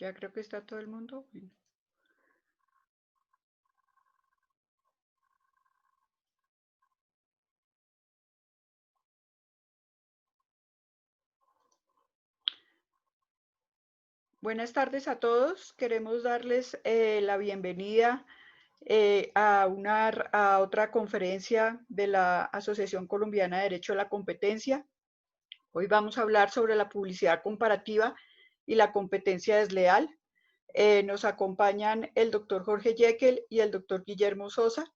Ya creo que está todo el mundo. Bueno. Buenas tardes a todos. Queremos darles la bienvenida a otra conferencia de la Asociación Colombiana de Derecho a la Competencia. Hoy vamos a hablar sobre la publicidad comparativa y la competencia desleal. Nos acompañan el doctor Jorge Jekyll y el doctor Guillermo Sosa.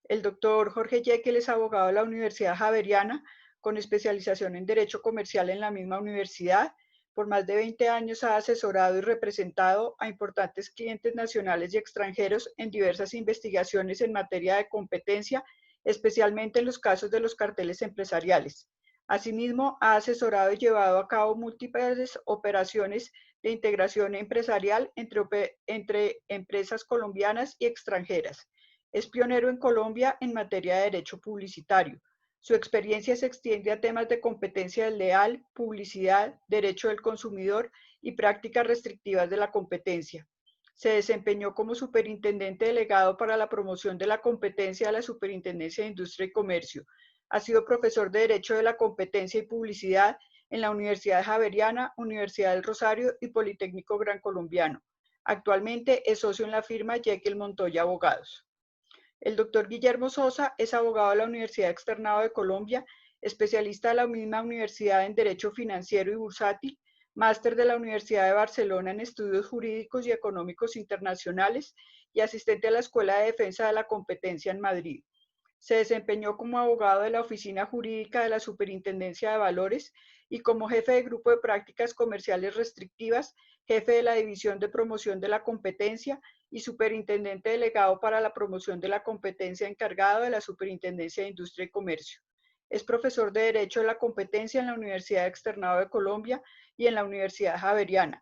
El doctor Jorge Jekyll es abogado de la Universidad Javeriana, con especialización en Derecho Comercial en la misma universidad. Por más de 20 años ha asesorado y representado a importantes clientes nacionales y extranjeros en diversas investigaciones en materia de competencia, especialmente en los casos de los carteles empresariales. Asimismo, ha asesorado y llevado a cabo múltiples operaciones de integración empresarial entre empresas colombianas y extranjeras. Es pionero en Colombia en materia de derecho publicitario. Su experiencia se extiende a temas de competencia desleal, publicidad, derecho del consumidor y prácticas restrictivas de la competencia. Se desempeñó como superintendente delegado para la promoción de la competencia de la Superintendencia de Industria y Comercio. Ha sido profesor de Derecho de la Competencia y Publicidad en la Universidad Javeriana, Universidad del Rosario y Politécnico Gran Colombiano. Actualmente es socio en la firma Jekyll Montoya Abogados. El doctor Guillermo Sosa es abogado de la Universidad Externado de Colombia, especialista de la misma universidad en Derecho Financiero y Bursátil, máster de la Universidad de Barcelona en Estudios Jurídicos y Económicos Internacionales y asistente a la Escuela de Defensa de la Competencia en Madrid. Se desempeñó como abogado de la Oficina Jurídica de la Superintendencia de Valores y como jefe de Grupo de Prácticas Comerciales Restrictivas, jefe de la División de Promoción de la Competencia y superintendente delegado para la promoción de la competencia encargado de la Superintendencia de Industria y Comercio. Es profesor de Derecho de la Competencia en la Universidad Externado de Colombia y en la Universidad Javeriana.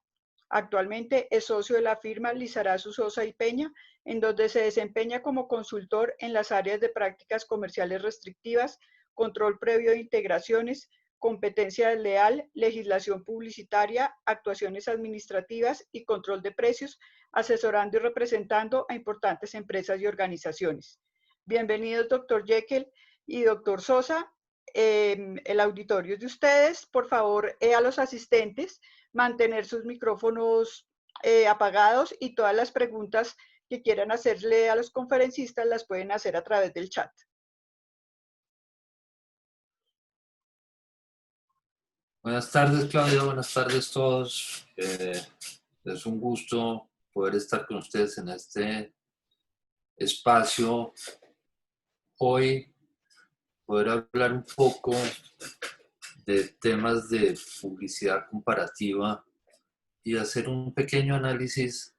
Actualmente es socio de la firma Lizarazu Sosa y Peña, en donde se desempeña como consultor en las áreas de prácticas comerciales restrictivas, control previo de integraciones, competencia desleal, legislación publicitaria, actuaciones administrativas y control de precios, asesorando y representando a importantes empresas y organizaciones. Bienvenidos, doctor Jekyll y doctor Sosa. El auditorio es de ustedes. Por favor, a los asistentes, mantener sus micrófonos apagados y todas las preguntas que quieran hacerle a los conferencistas las pueden hacer a través del chat. Buenas tardes, Claudia. Buenas tardes a todos. Es un gusto poder estar con ustedes en este espacio hoy, poder hablar un poco de temas de publicidad comparativa y hacer un pequeño análisis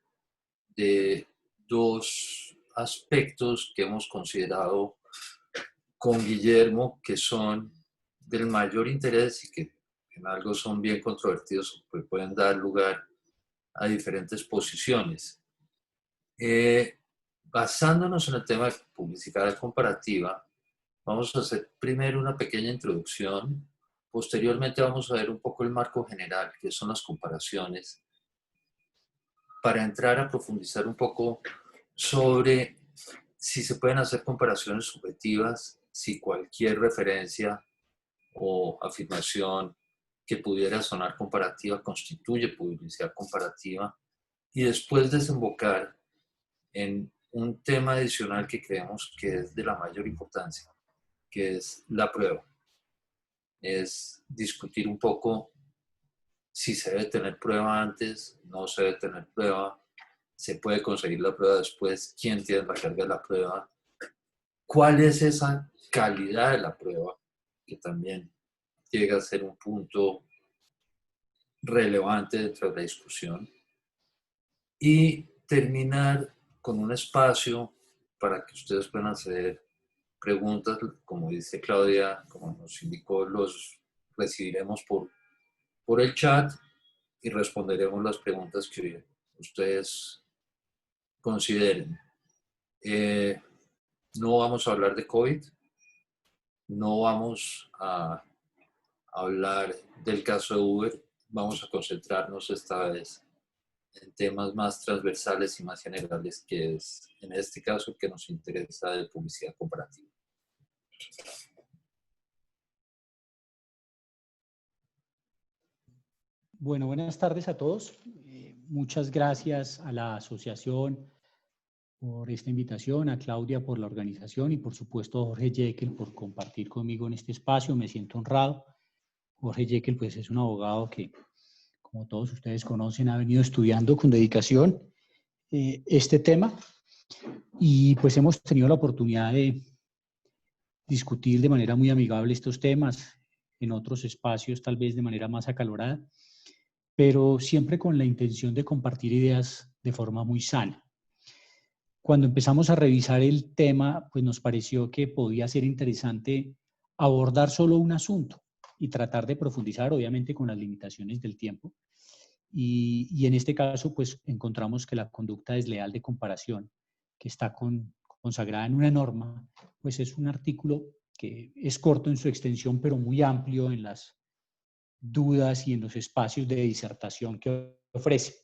de dos aspectos que hemos considerado con Guillermo que son del mayor interés y que en algo son bien controvertidos, pues pueden dar lugar a diferentes posiciones. Basándonos en el tema de publicidad comparativa, vamos a hacer primero una pequeña introducción, posteriormente vamos a ver un poco el marco general, que son las comparaciones, para entrar a profundizar un poco sobre si se pueden hacer comparaciones subjetivas, si cualquier referencia o afirmación que pudiera sonar comparativa constituye publicidad comparativa, y después desembocar en un tema adicional que creemos que es de la mayor importancia, que es la prueba. Es discutir un poco si se debe tener prueba antes, no se debe tener prueba, se puede conseguir la prueba después, quién tiene la carga de la prueba, cuál es esa calidad de la prueba, que también llega a ser un punto relevante dentro de la discusión, y terminar con un espacio para que ustedes puedan hacer preguntas, como dice Claudia, como nos indicó, los recibiremos por el chat y responderemos las preguntas que ustedes consideren. No vamos a hablar de COVID, no vamos a hablar del caso de Uber, vamos a concentrarnos esta vez en temas más transversales y más generales, que es en este caso el que nos interesa de publicidad comparativa. Bueno, buenas tardes a todos. Muchas gracias a la asociación por esta invitación, a Claudia por la organización y por supuesto a Jorge Jekyll por compartir conmigo en este espacio. Me siento honrado. Jorge Jekyll pues es un abogado que, como todos ustedes conocen, ha venido estudiando con dedicación este tema y pues hemos tenido la oportunidad de discutir de manera muy amigable estos temas, en otros espacios tal vez de manera más acalorada, pero siempre con la intención de compartir ideas de forma muy sana. Cuando empezamos a revisar el tema, pues nos pareció que podía ser interesante abordar solo un asunto y tratar de profundizar, obviamente con las limitaciones del tiempo. Y en este caso, pues encontramos que la conducta desleal de comparación, que está consagrada en una norma, pues es un artículo que es corto en su extensión, pero muy amplio en las dudas y en los espacios de disertación que ofrece.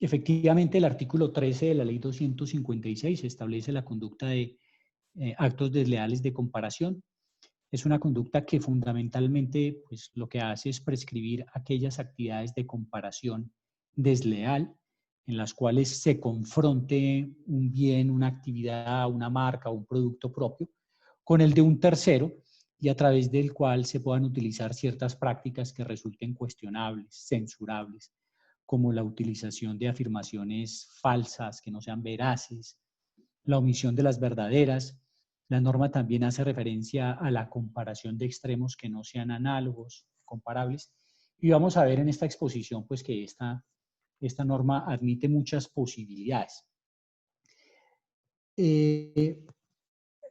Efectivamente, el artículo 13 de la Ley 256 establece la conducta de actos desleales de comparación. Es una conducta que fundamentalmente pues, lo que hace es prescribir aquellas actividades de comparación desleal en las cuales se confronte un bien, una actividad, una marca o un producto propio con el de un tercero y a través del cual se puedan utilizar ciertas prácticas que resulten cuestionables, censurables, como la utilización de afirmaciones falsas que no sean veraces, la omisión de las verdaderas. La norma también hace referencia a la comparación de extremos que no sean análogos, comparables. Y vamos a ver en esta exposición pues, que esta norma admite muchas posibilidades.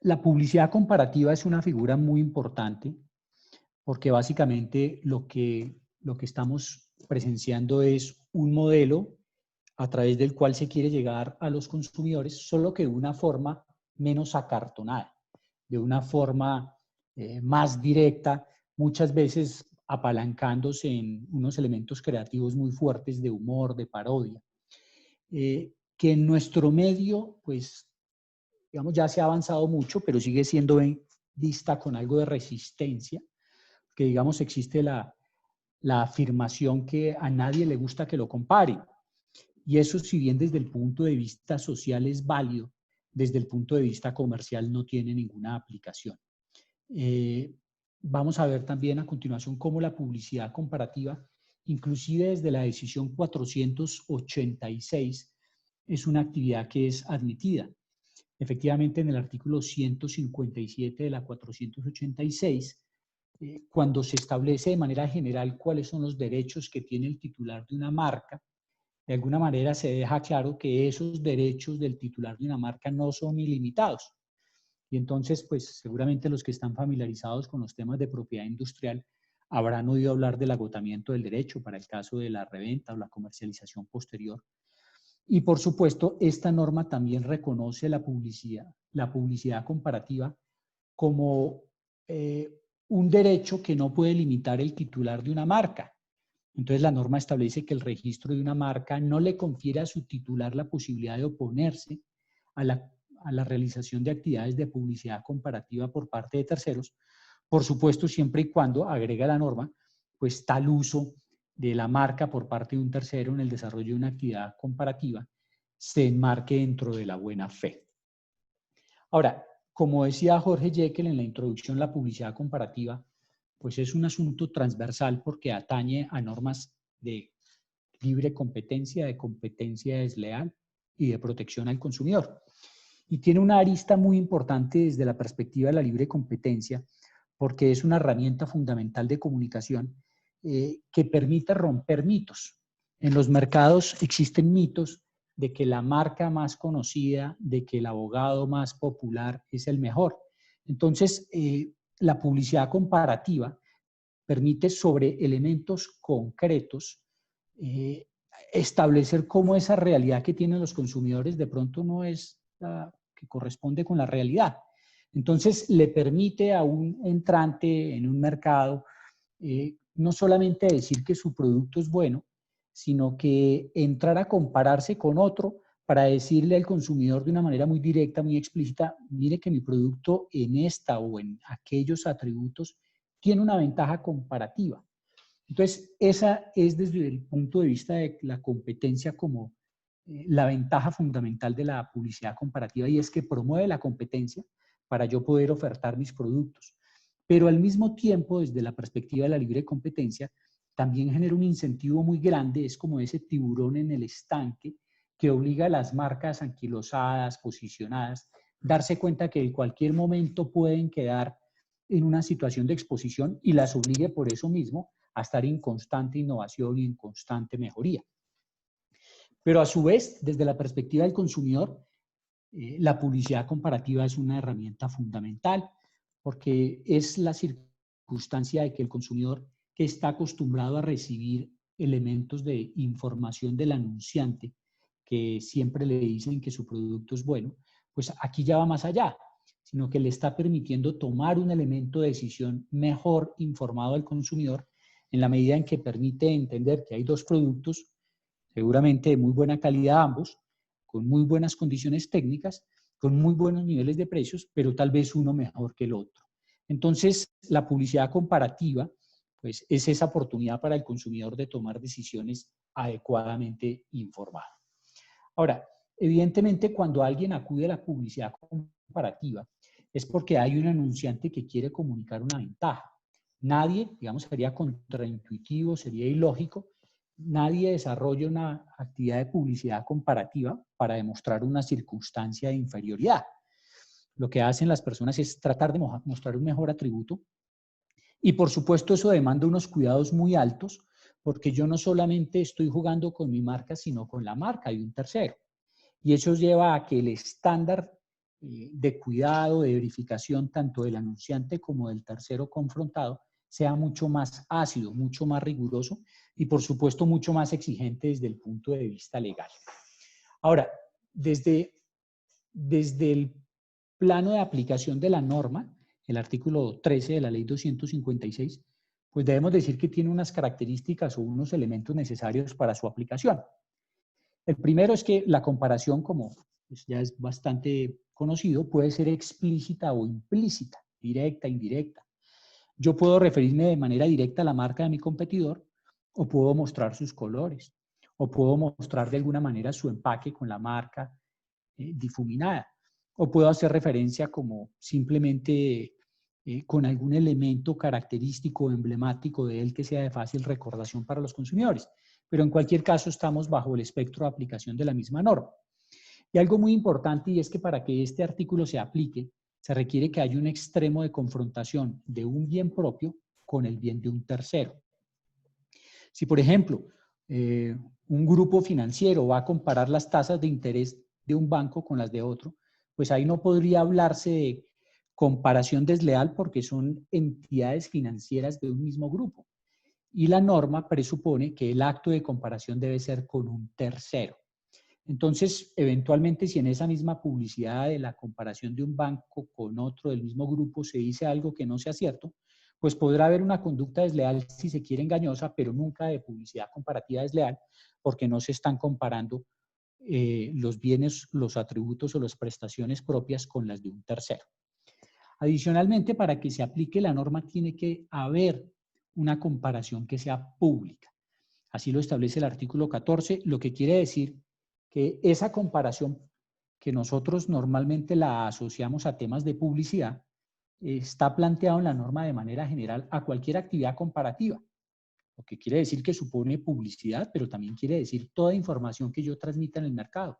La publicidad comparativa es una figura muy importante porque básicamente lo que estamos presenciando es un modelo a través del cual se quiere llegar a los consumidores, solo que de una forma menos acartonada, de una forma más directa, muchas veces apalancándose en unos elementos creativos muy fuertes de humor, de parodia, que en nuestro medio, pues, digamos, ya se ha avanzado mucho, pero sigue siendo vista con algo de resistencia, que digamos existe la afirmación que a nadie le gusta que lo comparen. Y eso, si bien desde el punto de vista social es válido, desde el punto de vista comercial no tiene ninguna aplicación. Vamos a ver también a continuación cómo la publicidad comparativa, inclusive desde la decisión 486, es una actividad que es admitida. Efectivamente, en el artículo 157 de la 486, cuando se establece de manera general cuáles son los derechos que tiene el titular de una marca, de alguna manera se deja claro que esos derechos del titular de una marca no son ilimitados. Y entonces, pues seguramente los que están familiarizados con los temas de propiedad industrial habrán oído hablar del agotamiento del derecho para el caso de la reventa o la comercialización posterior. Y por supuesto, esta norma también reconoce la publicidad comparativa como un derecho que no puede limitar el titular de una marca. Entonces la norma establece que el registro de una marca no le confiere a su titular la posibilidad de oponerse a la realización de actividades de publicidad comparativa por parte de terceros, por supuesto siempre y cuando, agrega la norma, pues tal uso de la marca por parte de un tercero en el desarrollo de una actividad comparativa se enmarque dentro de la buena fe. Ahora, como decía Jorge Jekyll en la introducción, la publicidad comparativa pues es un asunto transversal porque atañe a normas de libre competencia, de competencia desleal y de protección al consumidor. Y tiene una arista muy importante desde la perspectiva de la libre competencia porque es una herramienta fundamental de comunicación que permite romper mitos. En los mercados existen mitos de que la marca más conocida, de que el abogado más popular es el mejor. Entonces, la publicidad comparativa permite sobre elementos concretos establecer cómo esa realidad que tienen los consumidores de pronto no es la que corresponde con la realidad. Entonces, le permite a un entrante en un mercado no solamente decir que su producto es bueno, sino que entrar a compararse con otro para decirle al consumidor de una manera muy directa, muy explícita, mire que mi producto en esta o en aquellos atributos tiene una ventaja comparativa. Entonces, esa es desde el punto de vista de la competencia como la ventaja fundamental de la publicidad comparativa, y es que promueve la competencia para yo poder ofertar mis productos. Pero al mismo tiempo, desde la perspectiva de la libre competencia, también genera un incentivo muy grande, es como ese tiburón en el estanque que obliga a las marcas anquilosadas, posicionadas, darse cuenta que en cualquier momento pueden quedar en una situación de exposición y las obligue por eso mismo a estar en constante innovación y en constante mejoría. Pero a su vez, desde la perspectiva del consumidor, la publicidad comparativa es una herramienta fundamental porque es la circunstancia de que el consumidor, que está acostumbrado a recibir elementos de información del anunciante, que siempre le dicen que su producto es bueno, pues aquí ya va más allá, sino que le está permitiendo tomar un elemento de decisión mejor informado al consumidor en la medida en que permite entender que hay dos productos, seguramente de muy buena calidad ambos, con muy buenas condiciones técnicas, con muy buenos niveles de precios, pero tal vez uno mejor que el otro. Entonces, la publicidad comparativa, pues, es esa oportunidad para el consumidor de tomar decisiones adecuadamente informadas. Ahora, evidentemente, cuando alguien acude a la publicidad comparativa, es porque hay un anunciante que quiere comunicar una ventaja. Nadie, digamos, sería contraintuitivo, sería ilógico, nadie desarrolla una actividad de publicidad comparativa para demostrar una circunstancia de inferioridad. Lo que hacen las personas es tratar de mostrar un mejor atributo y por supuesto eso demanda unos cuidados muy altos porque yo no solamente estoy jugando con mi marca, sino con la marca de un tercero. Y eso lleva a que el estándar de cuidado, de verificación, tanto del anunciante como del tercero confrontado, sea mucho más ácido, mucho más riguroso y, por supuesto, mucho más exigente desde el punto de vista legal. Ahora, desde el plano de aplicación de la norma, el artículo 13 de la ley 256, pues debemos decir que tiene unas características o unos elementos necesarios para su aplicación. El primero es que la comparación, como pues ya es bastante conocido, puede ser explícita o implícita, directa, indirecta. Yo puedo referirme de manera directa a la marca de mi competidor o puedo mostrar sus colores o puedo mostrar de alguna manera su empaque con la marca difuminada o puedo hacer referencia como simplemente con algún elemento característico o emblemático de él que sea de fácil recordación para los consumidores. Pero en cualquier caso estamos bajo el espectro de aplicación de la misma norma. Y algo muy importante y es que para que este artículo se aplique, se requiere que haya un extremo de confrontación de un bien propio con el bien de un tercero. Si, por ejemplo, un grupo financiero va a comparar las tasas de interés de un banco con las de otro, pues ahí no podría hablarse de comparación desleal porque son entidades financieras de un mismo grupo. Y la norma presupone que el acto de comparación debe ser con un tercero. Entonces, eventualmente, si en esa misma publicidad de la comparación de un banco con otro del mismo grupo se dice algo que no sea cierto, pues podrá haber una conducta desleal, si se quiere engañosa, pero nunca de publicidad comparativa desleal, porque no se están comparando los bienes, los atributos o las prestaciones propias con las de un tercero. Adicionalmente, para que se aplique la norma tiene que haber una comparación que sea pública. Así lo establece el artículo 14, lo que quiere decir que esa comparación que nosotros normalmente la asociamos a temas de publicidad, está planteado en la norma de manera general a cualquier actividad comparativa. Lo que quiere decir que supone publicidad, pero también quiere decir toda información que yo transmita en el mercado,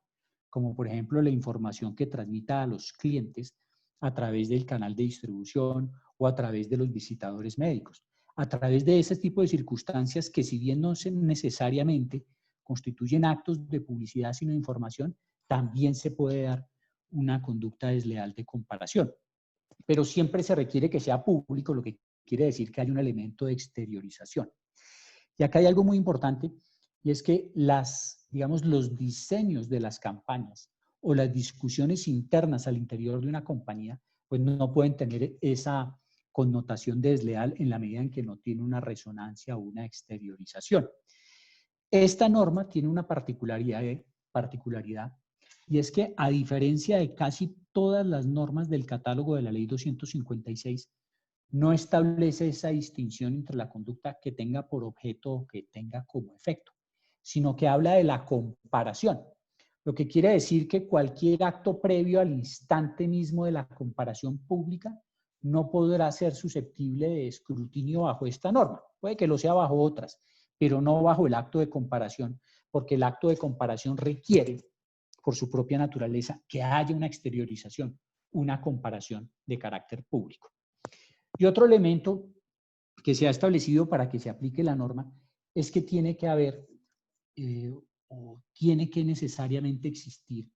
como por ejemplo la información que transmita a los clientes a través del canal de distribución o a través de los visitadores médicos. A través de ese tipo de circunstancias que si bien no necesariamente constituyen actos de publicidad sino de información, también se puede dar una conducta desleal de comparación. Pero siempre se requiere que sea público, lo que quiere decir que hay un elemento de exteriorización. Y acá hay algo muy importante, y es que digamos, los diseños de las campañas o las discusiones internas al interior de una compañía, pues no pueden tener esa connotación desleal en la medida en que no tiene una resonancia o una exteriorización. Esta norma tiene una particularidad y es que, a diferencia de casi todas las normas del catálogo de la Ley 256, no establece esa distinción entre la conducta que tenga por objeto o que tenga como efecto, sino que habla de la comparación, lo que quiere decir que cualquier acto previo al instante mismo de la comparación pública no podrá ser susceptible de escrutinio bajo esta norma. Puede que lo sea bajo otras, pero no bajo el acto de comparación, porque el acto de comparación requiere, por su propia naturaleza, que haya una exteriorización, una comparación de carácter público. Y otro elemento que se ha establecido para que se aplique la norma es que tiene que haber o tiene que necesariamente existir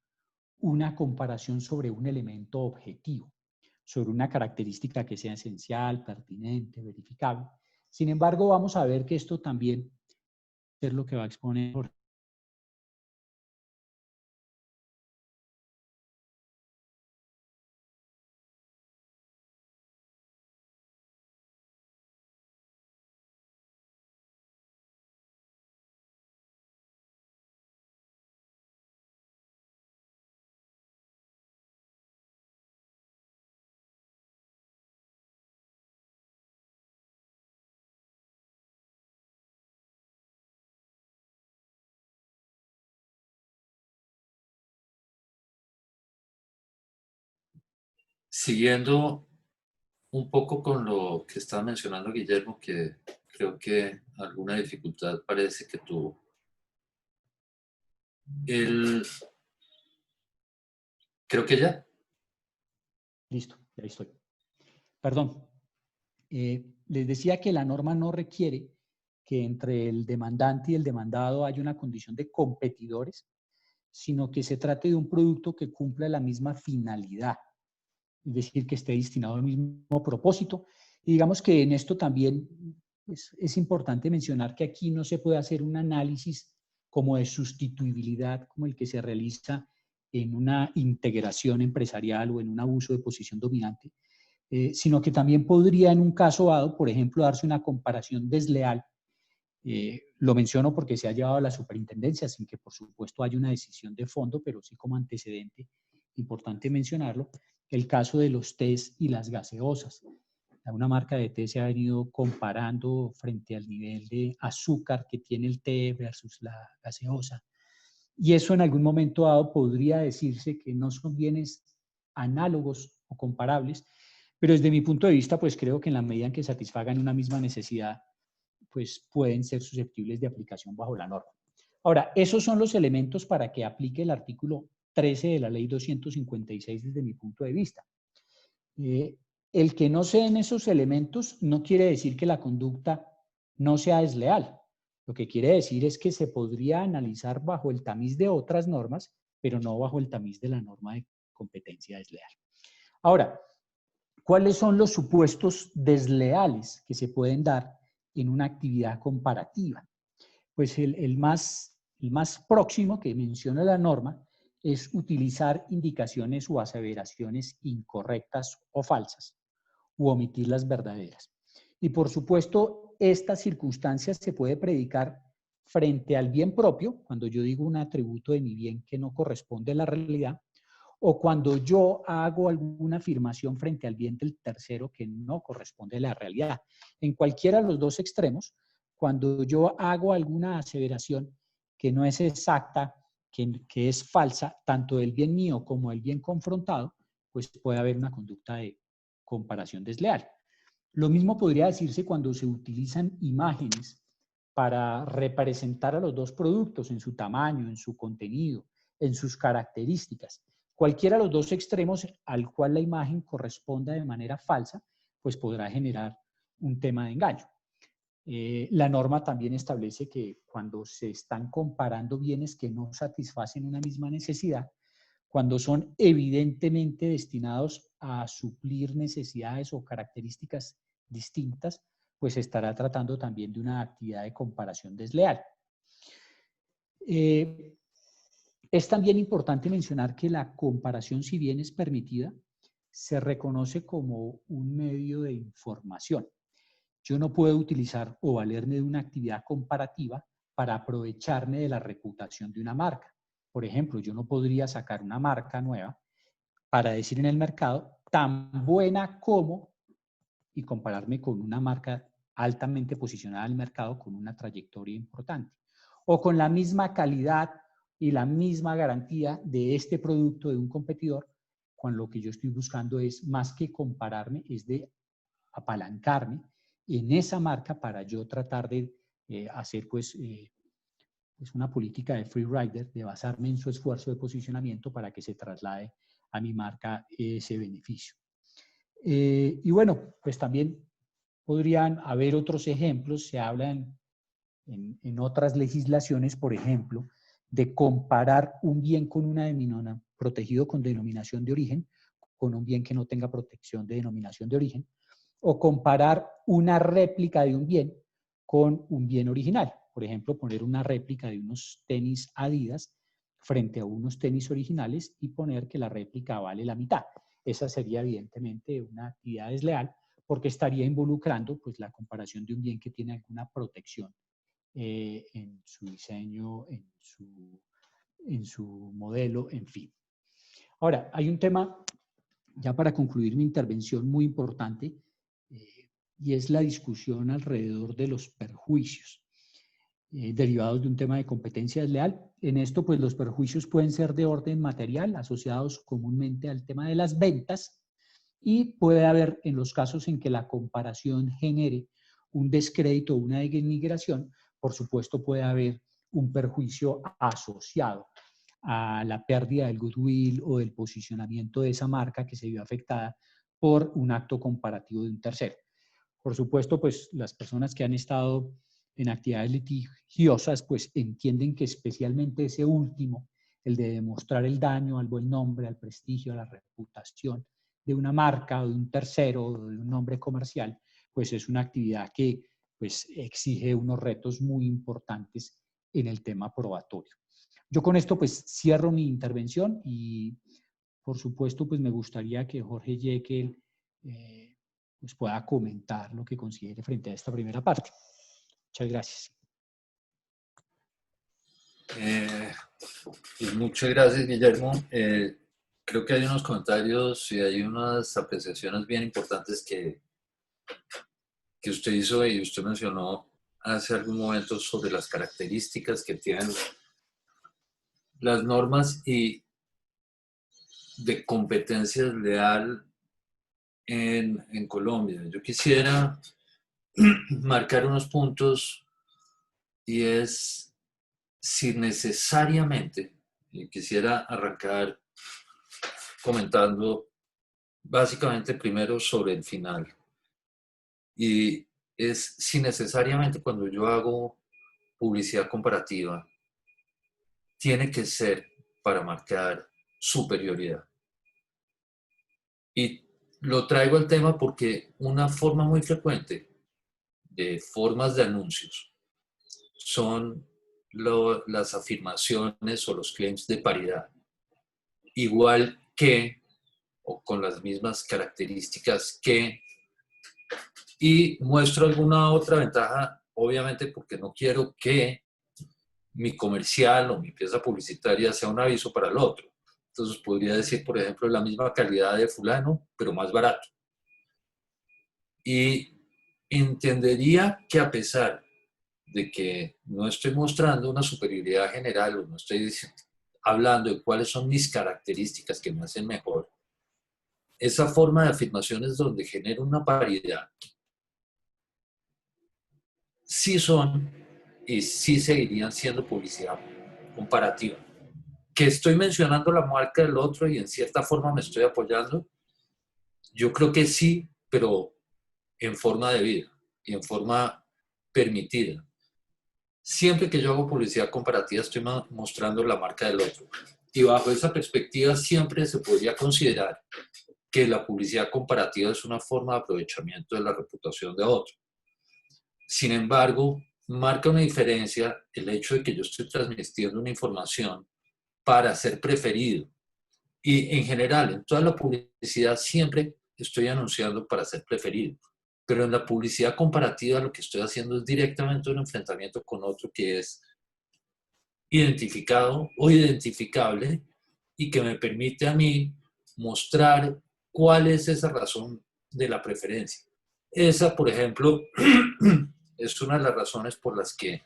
una comparación sobre un elemento objetivo, sobre una característica que sea esencial, pertinente, verificable. Sin embargo, vamos a ver que esto también es lo que va a exponer. Siguiendo un poco con lo que estaba mencionando Guillermo, que creo que alguna dificultad parece que tuvo. Creo que ya. Listo, ya estoy. Perdón. Les decía que la norma no requiere que entre el demandante y el demandado haya una condición de competidores, sino que se trate de un producto que cumpla la misma finalidad, es decir, que esté destinado al mismo propósito. Y digamos que en esto también es importante mencionar que aquí no se puede hacer un análisis como de sustituibilidad, como el que se realiza en una integración empresarial o en un abuso de posición dominante, sino que también podría en un caso dado, por ejemplo, darse una comparación desleal. Lo menciono porque se ha llevado a la superintendencia sin que, por supuesto, haya una decisión de fondo, pero sí como antecedente, importante mencionarlo, el caso de los tés y las gaseosas. Una marca de té se ha venido comparando frente al nivel de azúcar que tiene el té versus la gaseosa. Y eso en algún momento dado podría decirse que no son bienes análogos o comparables, pero desde mi punto de vista, pues creo que en la medida en que satisfagan una misma necesidad, pues pueden ser susceptibles de aplicación bajo la norma. Ahora, esos son los elementos para que aplique el artículo 13 de la Ley 256 desde mi punto de vista. El que no se den esos elementos no quiere decir que la conducta no sea desleal. Lo que quiere decir es que se podría analizar bajo el tamiz de otras normas, pero no bajo el tamiz de la norma de competencia desleal. Ahora, ¿cuáles son los supuestos desleales que se pueden dar en una actividad comparativa? Pues el más próximo que menciona la norma es utilizar indicaciones o aseveraciones incorrectas o falsas, u omitir las verdaderas. Y por supuesto, esta circunstancia se puede predicar frente al bien propio, cuando yo digo un atributo de mi bien que no corresponde a la realidad, o cuando yo hago alguna afirmación frente al bien del tercero que no corresponde a la realidad. En cualquiera de los dos extremos, cuando yo hago alguna aseveración que no es exacta, que es falsa, tanto del bien mío como del bien confrontado, pues puede haber una conducta de comparación desleal. Lo mismo podría decirse cuando se utilizan imágenes para representar a los dos productos en su tamaño, en su contenido, en sus características. Cualquiera de los dos extremos al cual la imagen corresponda de manera falsa, pues podrá generar un tema de engaño. La norma también establece que cuando se están comparando bienes que no satisfacen una misma necesidad, cuando son evidentemente destinados a suplir necesidades o características distintas, pues se estará tratando también de una actividad de comparación desleal. Es también importante mencionar que la comparación, si bien es permitida, se reconoce como un medio de información. Yo no puedo utilizar o valerme de una actividad comparativa para aprovecharme de la reputación de una marca. Por ejemplo, yo no podría sacar una marca nueva para decir en el mercado tan buena como y compararme con una marca altamente posicionada en el mercado con una trayectoria importante. O con la misma calidad y la misma garantía de este producto de un competidor, con lo que yo estoy buscando es más que compararme, es de apalancarme en esa marca para yo tratar de hacer pues una política de free rider, de basarme en su esfuerzo de posicionamiento para que se traslade a mi marca ese beneficio. Y bueno, pues también podrían haber otros ejemplos, se habla en otras legislaciones, por ejemplo, de comparar un bien con una protegido con denominación de origen, con un bien que no tenga protección de denominación de origen, o comparar una réplica de un bien con un bien original. Por ejemplo, poner una réplica de unos tenis Adidas frente a unos tenis originales y poner que la réplica vale la mitad. Esa sería evidentemente una actividad desleal porque estaría involucrando pues, la comparación de un bien que tiene alguna protección en su diseño, en su modelo, en fin. Ahora, hay un tema, ya para concluir mi intervención, muy importante, y es la discusión alrededor de los perjuicios derivados de un tema de competencia desleal. En esto, pues los perjuicios pueden ser de orden material, asociados comúnmente al tema de las ventas, y puede haber en los casos en que la comparación genere un descrédito o una denigración, por supuesto puede haber un perjuicio asociado a la pérdida del goodwill o del posicionamiento de esa marca que se vio afectada por un acto comparativo de un tercero. Por supuesto, pues las personas que han estado en actividades litigiosas, pues entienden que especialmente ese último, el de demostrar el daño al buen nombre, al prestigio, a la reputación de una marca o de un tercero o de un nombre comercial, pues es una actividad que pues exige unos retos muy importantes en el tema probatorio. Yo con esto pues cierro mi intervención y por supuesto pues me gustaría que Jorge Jekyll pues pueda comentar lo que considere frente a esta primera parte. Muchas gracias. Muchas gracias, Guillermo. Creo que hay unos comentarios y hay unas apreciaciones bien importantes que usted hizo y usted mencionó hace algún momento sobre las características que tienen las normas y de competencia desleal en Colombia. Yo quisiera marcar unos puntos y es si necesariamente, y quisiera arrancar comentando básicamente primero sobre el final. Y es si necesariamente cuando yo hago publicidad comparativa, tiene que ser para marcar superioridad. Y lo traigo al tema porque una forma muy frecuente de formas de anuncios son las afirmaciones o los claims de paridad. Igual que, o con las mismas características que, y muestro alguna otra ventaja, obviamente porque no quiero que mi comercial o mi pieza publicitaria sea un aviso para el otro. Entonces podría decir, por ejemplo, la misma calidad de fulano, pero más barato. Y entendería que a pesar de que no estoy mostrando una superioridad general o no estoy hablando de cuáles son mis características que me hacen mejor, esa forma de afirmaciones donde genero una paridad sí son y sí seguirían siendo publicidad comparativa. Que estoy mencionando la marca del otro y en cierta forma me estoy apoyando, yo creo que sí, pero en forma debida y en forma permitida. Siempre que yo hago publicidad comparativa estoy mostrando la marca del otro. Y bajo esa perspectiva siempre se podría considerar que la publicidad comparativa es una forma de aprovechamiento de la reputación de otro. Sin embargo, marca una diferencia el hecho de que yo estoy transmitiendo una información para ser preferido. Y en general, en toda la publicidad siempre estoy anunciando para ser preferido. Pero en la publicidad comparativa lo que estoy haciendo es directamente un enfrentamiento con otro que es identificado o identificable y que me permite a mí mostrar cuál es esa razón de la preferencia. Esa, por ejemplo, es una de las razones por las que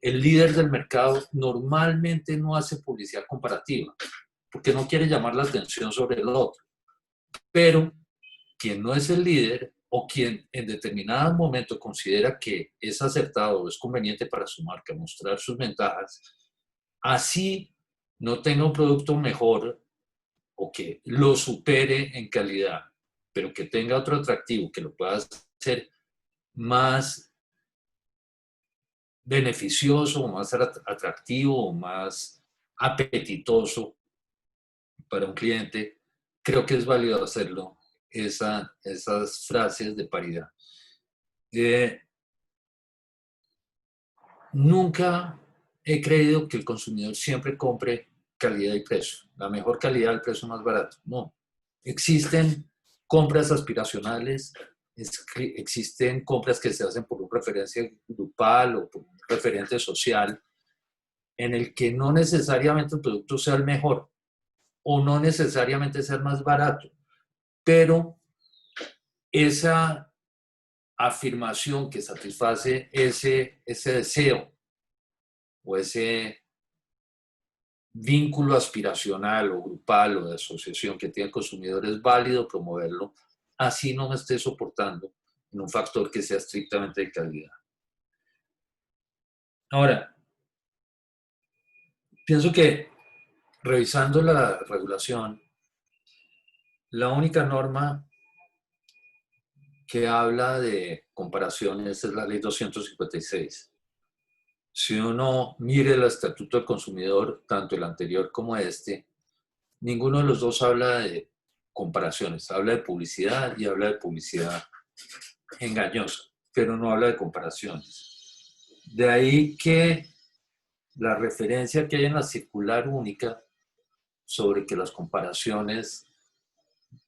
el líder del mercado normalmente no hace publicidad comparativa, porque no quiere llamar la atención sobre el otro. Pero quien no es el líder o quien en determinado momento considera que es acertado o es conveniente para su marca mostrar sus ventajas, así no tenga un producto mejor o que lo supere en calidad, pero que tenga otro atractivo que lo pueda hacer más beneficioso, más atractivo, más apetitoso para un cliente, creo que es válido hacerlo, esas frases de paridad. Nunca he creído que el consumidor siempre compre calidad y precio, la mejor calidad, el precio más barato. No, existen compras aspiracionales, existen compras que se hacen por una referencia grupal o por un referente social, en el que no necesariamente el producto sea el mejor o no necesariamente sea el más barato, pero esa afirmación que satisface ese deseo o ese vínculo aspiracional o grupal o de asociación que tiene el consumidor es válido promoverlo, así no me esté soportando en un factor que sea estrictamente de calidad. Ahora, pienso que revisando la regulación, la única norma que habla de comparaciones es la Ley 256. Si uno mire el Estatuto del Consumidor, tanto el anterior como este, ninguno de los dos habla de comparaciones. Habla de publicidad y habla de publicidad engañosa, pero no habla de comparaciones. De ahí que la referencia que hay en la circular única sobre que las comparaciones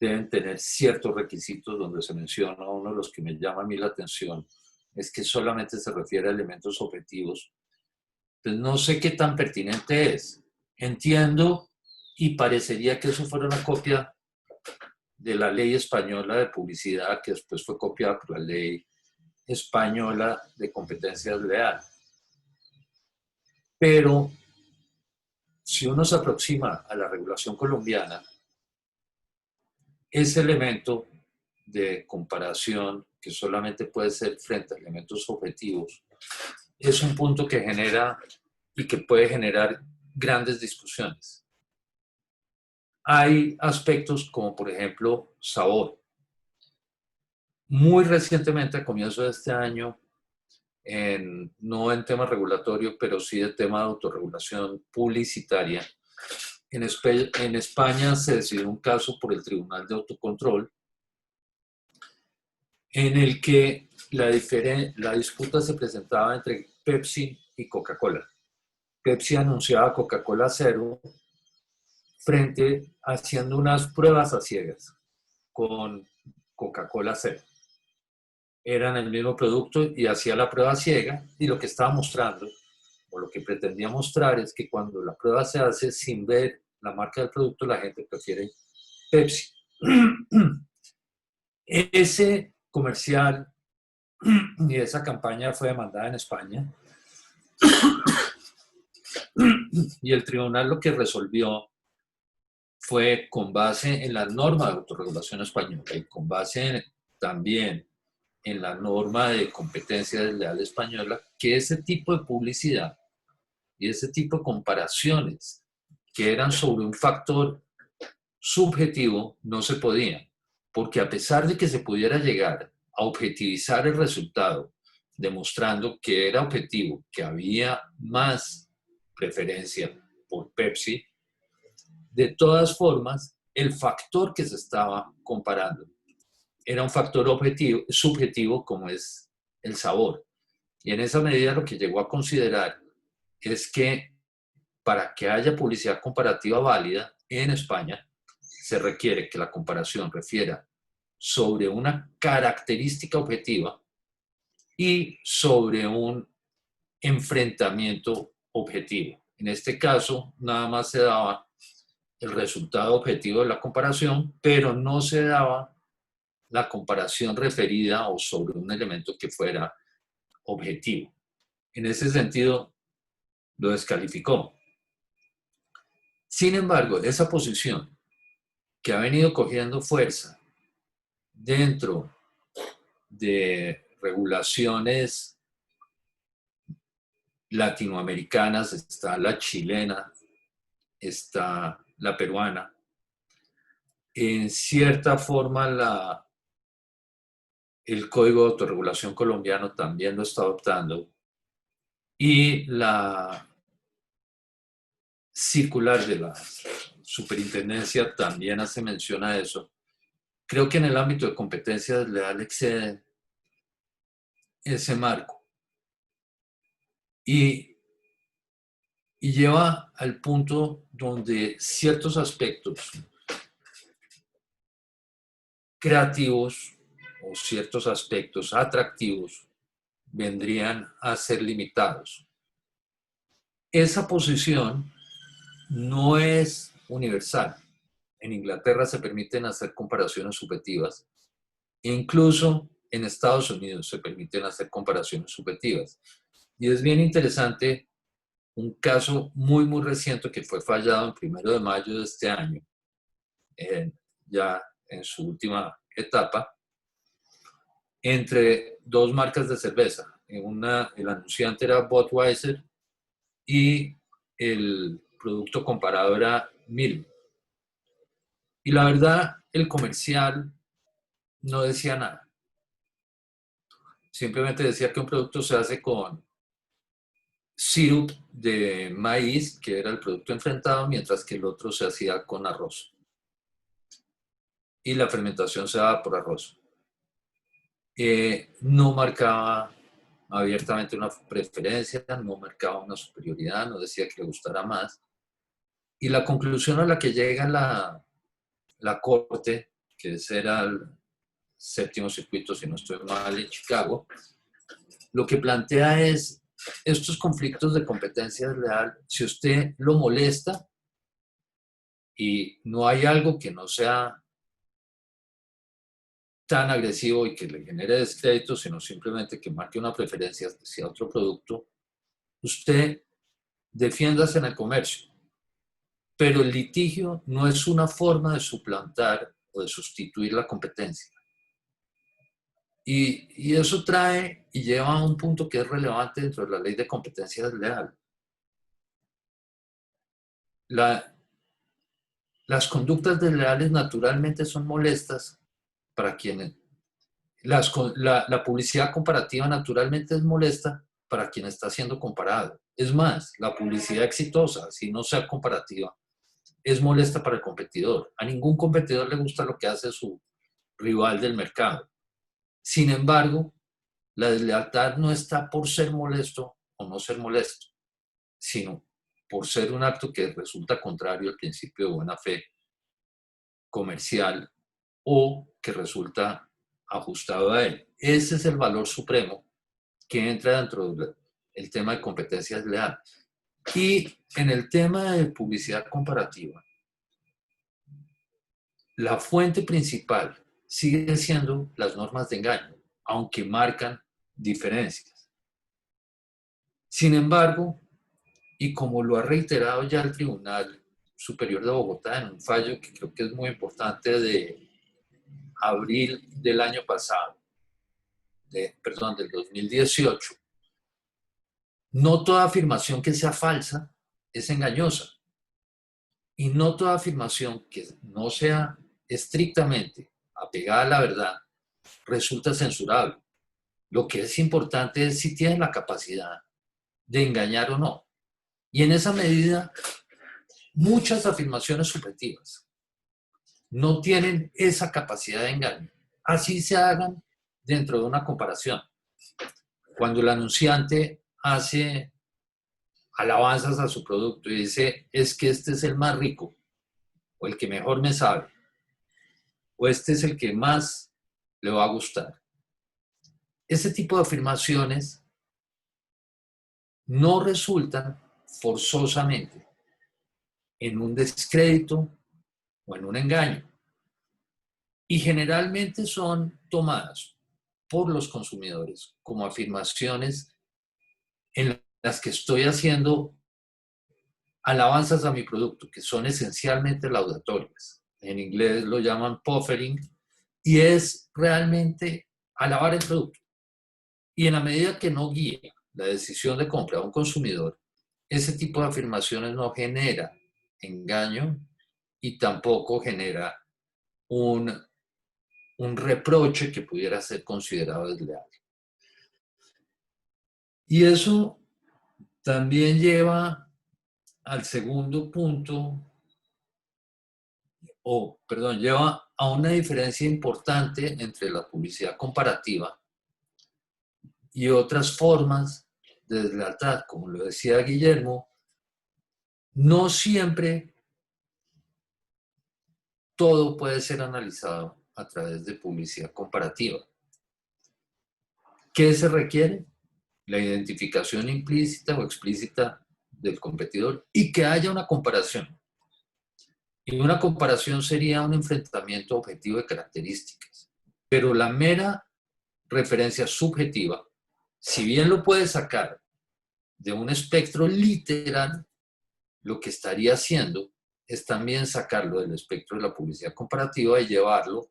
deben tener ciertos requisitos, donde se menciona uno de los que me llama a mí la atención, es que solamente se refiere a elementos objetivos. Pues no sé qué tan pertinente es. Entiendo y parecería que eso fuera una copia de la ley española de publicidad, que después fue copiada por la ley española de competencia desleal. Pero si uno se aproxima a la regulación colombiana, ese elemento de comparación, que solamente puede ser frente a elementos objetivos, es un punto que genera y que puede generar grandes discusiones. Hay aspectos como, por ejemplo, sabor. Muy recientemente, a comienzos de este año, no en tema regulatorio, pero sí de tema de autorregulación publicitaria, en España se decidió un caso por el Tribunal de Autocontrol en el que la disputa se presentaba entre Pepsi y Coca-Cola. Pepsi anunciaba Coca-Cola Cero haciendo unas pruebas a ciegas con Coca-Cola Cero. Eran el mismo producto y hacía la prueba ciega, y lo que estaba mostrando, o lo que pretendía mostrar, es que cuando la prueba se hace sin ver la marca del producto, la gente prefiere Pepsi. Ese comercial y esa campaña fue demandada en España, y el tribunal lo que resolvió fue, con base en la norma de autorregulación española y con base también en la norma de competencia desleal española, que ese tipo de publicidad y ese tipo de comparaciones que eran sobre un factor subjetivo no se podían, porque a pesar de que se pudiera llegar a objetivizar el resultado, demostrando que era objetivo, que había más preferencia por Pepsi, de todas formas, el factor que se estaba comparando era un factor subjetivo, como es el sabor. Y en esa medida lo que llegó a considerar es que para que haya publicidad comparativa válida en España, se requiere que la comparación refiera sobre una característica objetiva y sobre un enfrentamiento objetivo. En este caso, nada más se daba el resultado objetivo de la comparación, pero no se daba la comparación referida o sobre un elemento que fuera objetivo. En ese sentido, lo descalificó. Sin embargo, esa posición que ha venido cogiendo fuerza dentro de regulaciones latinoamericanas, está la chilena, está la peruana, en cierta forma el Código de Autorregulación colombiano también lo está adoptando, y la circular de la superintendencia también hace mención a eso. Creo que en el ámbito de competencia desleal excede ese marco y lleva al punto donde ciertos aspectos creativos o ciertos aspectos atractivos vendrían a ser limitados. Esa posición no es universal. En Inglaterra se permiten hacer comparaciones subjetivas. Incluso en Estados Unidos se permiten hacer comparaciones subjetivas. Y es bien interesante un caso muy, muy reciente que fue fallado el 1 de mayo de este año, ya en su última etapa, entre dos marcas de cerveza. El anunciante era Budweiser y el producto comparado era Miller. Y la verdad, el comercial no decía nada. Simplemente decía que un producto se hace con sirup de maíz, que era el producto enfrentado, mientras que el otro se hacía con arroz. Y la fermentación se daba por arroz. No marcaba abiertamente una preferencia, no marcaba una superioridad, no decía que le gustara más. Y la conclusión a la que llega la corte, que ese era el séptimo circuito, si no estoy mal, en Chicago, lo que plantea es estos conflictos de competencia desleal. Si usted lo molesta y no hay algo que no sea tan agresivo y que le genere descrédito, sino simplemente que marque una preferencia hacia otro producto, usted defiéndase en el comercio. Pero el litigio no es una forma de suplantar o de sustituir la competencia. Y eso trae y lleva a un punto que es relevante dentro de la ley de competencia desleal. Las conductas desleales naturalmente son molestas para quienes... La publicidad comparativa naturalmente es molesta para quien está siendo comparado. Es más, la publicidad exitosa, si no sea comparativa, es molesta para el competidor. A ningún competidor le gusta lo que hace su rival del mercado. Sin embargo, la deslealtad no está por ser molesto o no ser molesto, sino por ser un acto que resulta contrario al principio de buena fe comercial o que resulta ajustado a él. Ese es el valor supremo que entra dentro del tema de competencia desleal. Y en el tema de publicidad comparativa, la fuente principal sigue siendo las normas de engaño, aunque marcan diferencias. Sin embargo, y como lo ha reiterado ya el Tribunal Superior de Bogotá en un fallo que creo que es muy importante de abril del año pasado, del 2018, no toda afirmación que sea falsa es engañosa. Y no toda afirmación que no sea estrictamente apegada a la verdad resulta censurable. Lo que es importante es si tienen la capacidad de engañar o no. Y en esa medida, muchas afirmaciones subjetivas no tienen esa capacidad de engaño. Así se hagan dentro de una comparación. Cuando el anunciante hace alabanzas a su producto y dice, es que este es el más rico o el que mejor me sabe, o este es el que más le va a gustar. Ese tipo de afirmaciones no resultan forzosamente en un descrédito o en un engaño, y generalmente son tomadas por los consumidores como afirmaciones en las que estoy haciendo alabanzas a mi producto, que son esencialmente laudatorias. En inglés lo llaman puffering, y es realmente alabar el producto. Y en la medida que no guíe la decisión de compra a un consumidor, ese tipo de afirmaciones no genera engaño y tampoco genera un reproche que pudiera ser considerado desleal. Y eso también lleva al segundo punto, lleva a una diferencia importante entre la publicidad comparativa y otras formas de deslealtad. Como lo decía Guillermo, no siempre todo puede ser analizado a través de publicidad comparativa. ¿Qué se requiere? La identificación implícita o explícita del competidor y que haya una comparación. Y una comparación sería un enfrentamiento objetivo de características. Pero la mera referencia subjetiva, si bien lo puede sacar de un espectro literal, lo que estaría haciendo es también sacarlo del espectro de la publicidad comparativa y llevarlo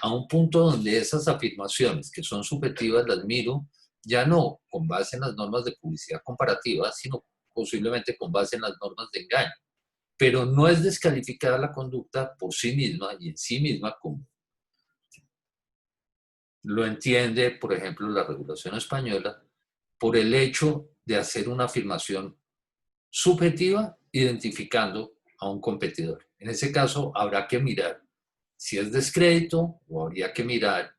a un punto donde esas afirmaciones que son subjetivas las miro ya no con base en las normas de publicidad comparativa, sino posiblemente con base en las normas de engaño. Pero no es descalificada la conducta por sí misma y en sí misma como lo entiende, por ejemplo, la regulación española, por el hecho de hacer una afirmación subjetiva identificando a un competidor. En ese caso, habrá que mirar si es descrédito o habría que mirar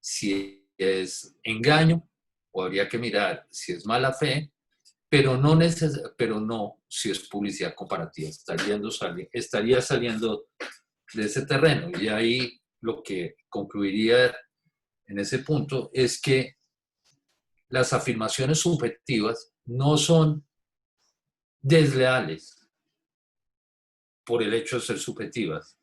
si es engaño o habría que mirar si es mala fe, pero no si es publicidad comparativa. Estaría saliendo de ese terreno. Y ahí lo que concluiría en ese punto es que las afirmaciones subjetivas no son desleales por el hecho de ser subjetivas.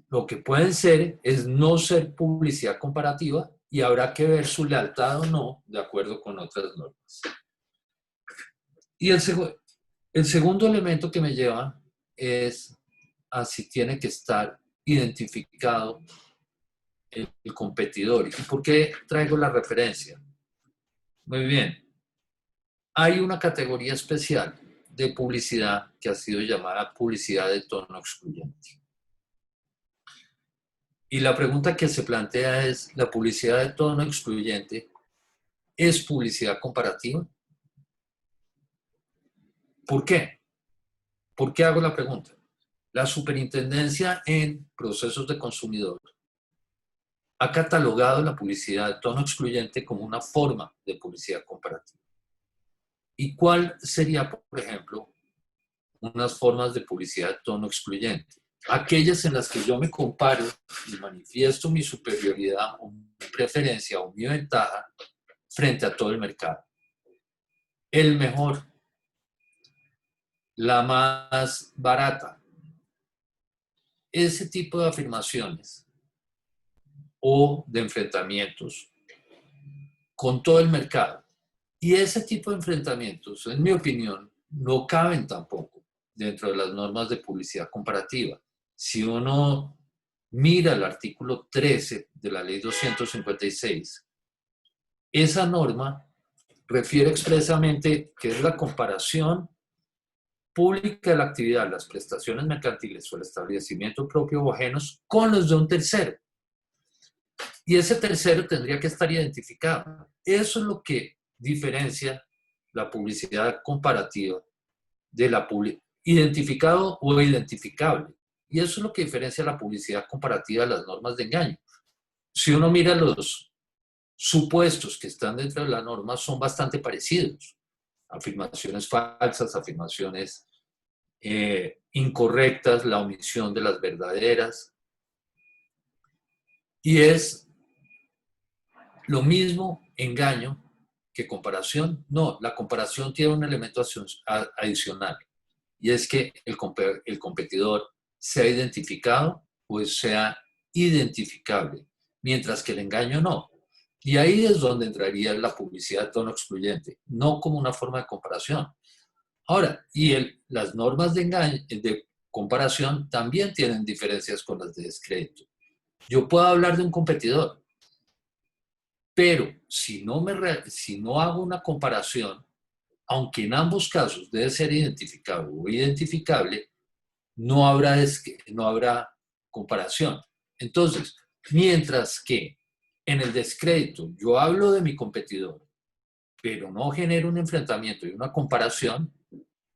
Lo que pueden ser es no ser publicidad comparativa y habrá que ver su lealtad o no de acuerdo con otras normas. Y el segundo elemento que me lleva es a si tiene que estar identificado el competidor. ¿Y por qué traigo la referencia? Muy bien. Hay una categoría especial de publicidad que ha sido llamada publicidad de tono excluyente. Y la pregunta que se plantea es, ¿la publicidad de tono excluyente es publicidad comparativa? ¿Por qué? ¿Por qué hago la pregunta? La Superintendencia en Procesos de Consumidor ha catalogado la publicidad de tono excluyente como una forma de publicidad comparativa. ¿Y cuál sería, por ejemplo, unas formas de publicidad de tono excluyente? Aquellas en las que yo me comparo y manifiesto mi superioridad o mi preferencia o mi ventaja frente a todo el mercado. El mejor, la más barata. Ese tipo de afirmaciones o de enfrentamientos con todo el mercado. Y ese tipo de enfrentamientos, en mi opinión, no caben tampoco dentro de las normas de publicidad comparativa. Si uno mira el artículo 13 de la Ley 256, esa norma refiere expresamente que es la comparación pública de la actividad, las prestaciones mercantiles o el establecimiento propio o ajenos con los de un tercero. Y ese tercero tendría que estar identificado. Eso es lo que diferencia la publicidad comparativa de la identificado o identificable. Y eso es lo que diferencia la publicidad comparativa de las normas de engaño. Si uno mira los supuestos que están dentro de la norma, son bastante parecidos. Afirmaciones falsas, afirmaciones incorrectas, la omisión de las verdaderas, Y es lo mismo engaño que comparación. No, la comparación tiene un elemento adicional, y es que el competidor sea identificado o sea identificable, mientras que el engaño no. Y ahí es donde entraría la publicidad de tono excluyente, no como una forma de comparación. Ahora, las normas de comparación también tienen diferencias con las de descrédito. Yo puedo hablar de un competidor, pero si no hago una comparación, aunque en ambos casos debe ser identificable o identificable, no habrá comparación. Entonces, mientras que en el descrédito yo hablo de mi competidor, pero no genero un enfrentamiento y una comparación,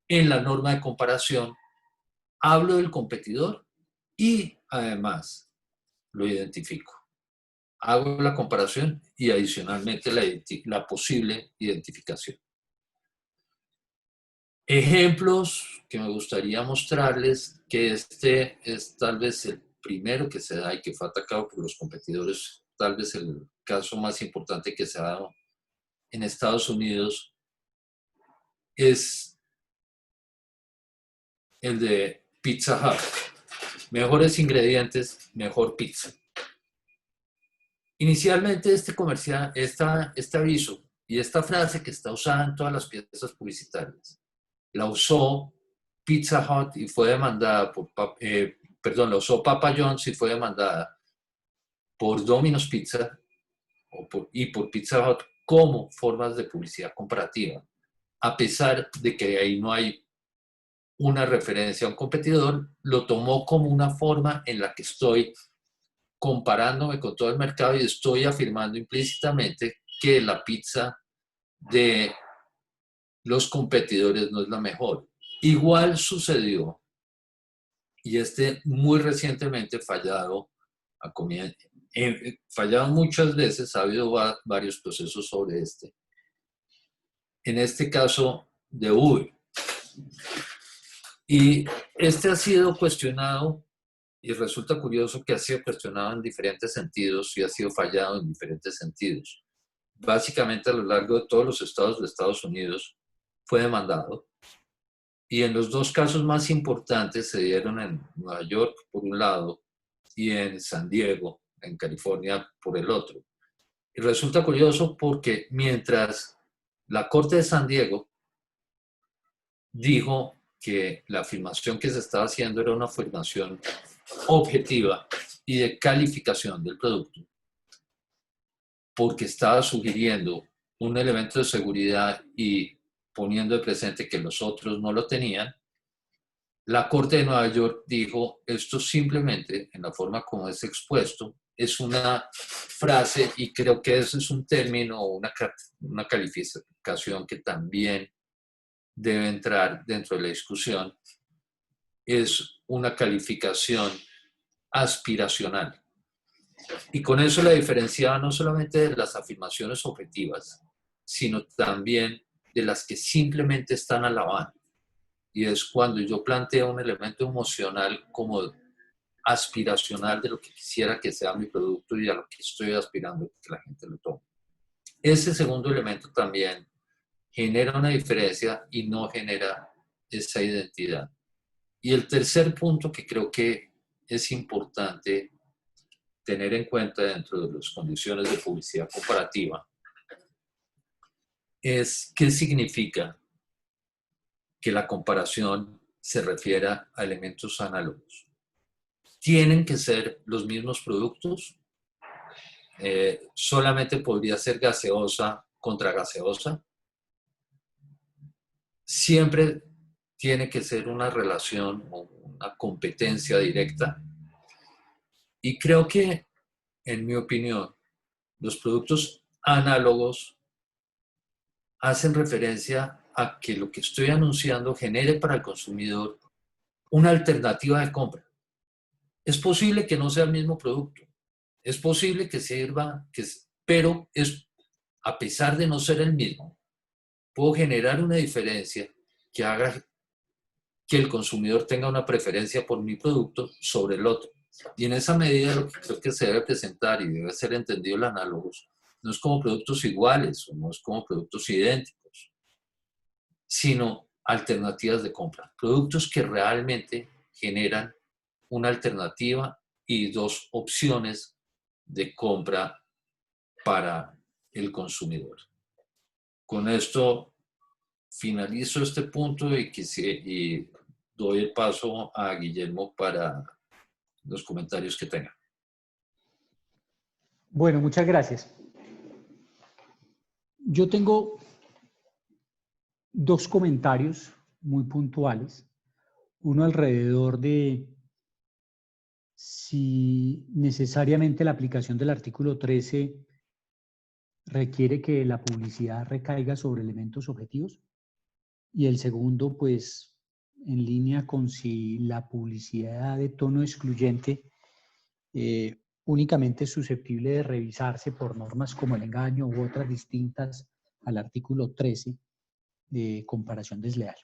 en la norma de comparación hablo del competidor y además lo identifico. Hago la comparación y adicionalmente la posible identificación. Ejemplos que me gustaría mostrarles, que este es tal vez el primero que se da y que fue atacado por los competidores, tal vez el caso más importante que se ha dado en Estados Unidos, es el de Pizza Hut. Mejores ingredientes, mejor pizza. Inicialmente este aviso y esta frase que está usada en todas las piezas publicitarias, la usó Pizza Hut y fue demandada la usó Papa John's y fue demandada por Domino's Pizza y por Pizza Hut como formas de publicidad comparativa, a pesar de que ahí no hay una referencia a un competidor. Lo tomó como una forma en la que estoy comparándome con todo el mercado y estoy afirmando implícitamente que la pizza de los competidores no es la mejor. Igual sucedió, y muy recientemente fallado muchas veces, ha habido varios procesos sobre en este caso de Uber. Y ha sido cuestionado, y resulta curioso que ha sido cuestionado en diferentes sentidos y ha sido fallado en diferentes sentidos. Básicamente a lo largo de todos los estados de Estados Unidos fue demandado, y en los dos casos más importantes se dieron en Nueva York por un lado y en San Diego, en California, por el otro. Y resulta curioso porque mientras la Corte de San Diego dijo que la afirmación que se estaba haciendo era una afirmación objetiva y de calificación del producto, porque estaba sugiriendo un elemento de seguridad y poniendo de presente que los otros no lo tenían, la Corte de Nueva York dijo, esto simplemente, en la forma como es expuesto, es una frase, y creo que ese es un término o una calificación que también debe entrar dentro de la discusión, es una calificación aspiracional. Y con eso la diferenciaba no solamente de las afirmaciones objetivas, sino también de las que simplemente están alabando. Y es cuando yo planteo un elemento emocional como aspiracional de lo que quisiera que sea mi producto y a lo que estoy aspirando que la gente lo tome. Ese segundo elemento también genera una diferencia y no genera esa identidad. Y el tercer punto que creo que es importante tener en cuenta dentro de las condiciones de publicidad comparativa es qué significa que la comparación se refiera a elementos análogos. ¿Tienen que ser los mismos productos? ¿Solamente podría ser gaseosa contra gaseosa? Siempre tiene que ser una relación o una competencia directa. Y creo que, en mi opinión, los productos análogos hacen referencia a que lo que estoy anunciando genere para el consumidor una alternativa de compra. Es posible que no sea el mismo producto, es posible que sirva, pero a pesar de no ser el mismo, puedo generar una diferencia que haga que el consumidor tenga una preferencia por mi producto sobre el otro. Y en esa medida lo que creo que se debe presentar y debe ser entendido el análogos no es como productos iguales o no es como productos idénticos, sino alternativas de compra. Productos que realmente generan una alternativa y dos opciones de compra para el consumidor. Con esto finalizo este punto y doy el paso a Guillermo para los comentarios que tenga. Bueno, muchas gracias. Yo tengo dos comentarios muy puntuales. Uno alrededor de si necesariamente la aplicación del artículo 13 requiere que la publicidad recaiga sobre elementos objetivos. Y el segundo, pues, en línea con si la publicidad de tono excluyente únicamente es susceptible de revisarse por normas como el engaño u otras distintas al artículo 13 de comparación desleal.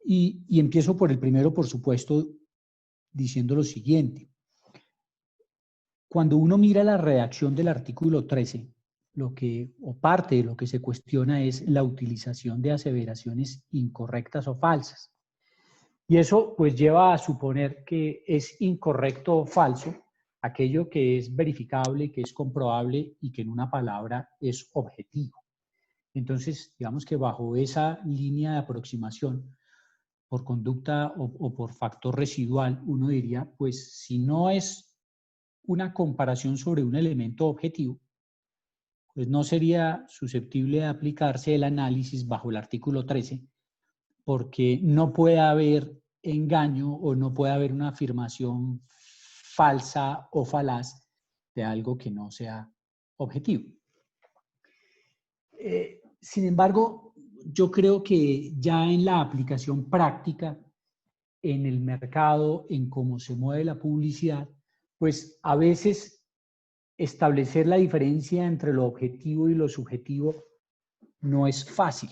Y empiezo por el primero, por supuesto, diciendo lo siguiente. Cuando uno mira la redacción del artículo 13, o parte de lo que se cuestiona es la utilización de aseveraciones incorrectas o falsas. Y eso pues lleva a suponer que es incorrecto o falso aquello que es verificable, que es comprobable y que en una palabra es objetivo. Entonces, digamos que bajo esa línea de aproximación, por conducta o por factor residual, uno diría, pues si no es una comparación sobre un elemento objetivo, pues no sería susceptible de aplicarse el análisis bajo el artículo 13, porque no puede haber engaño o no puede haber una afirmación falsa o falaz de algo que no sea objetivo. Sin embargo, yo creo que ya en la aplicación práctica, en el mercado, en cómo se mueve la publicidad, pues a veces establecer la diferencia entre lo objetivo y lo subjetivo no es fácil.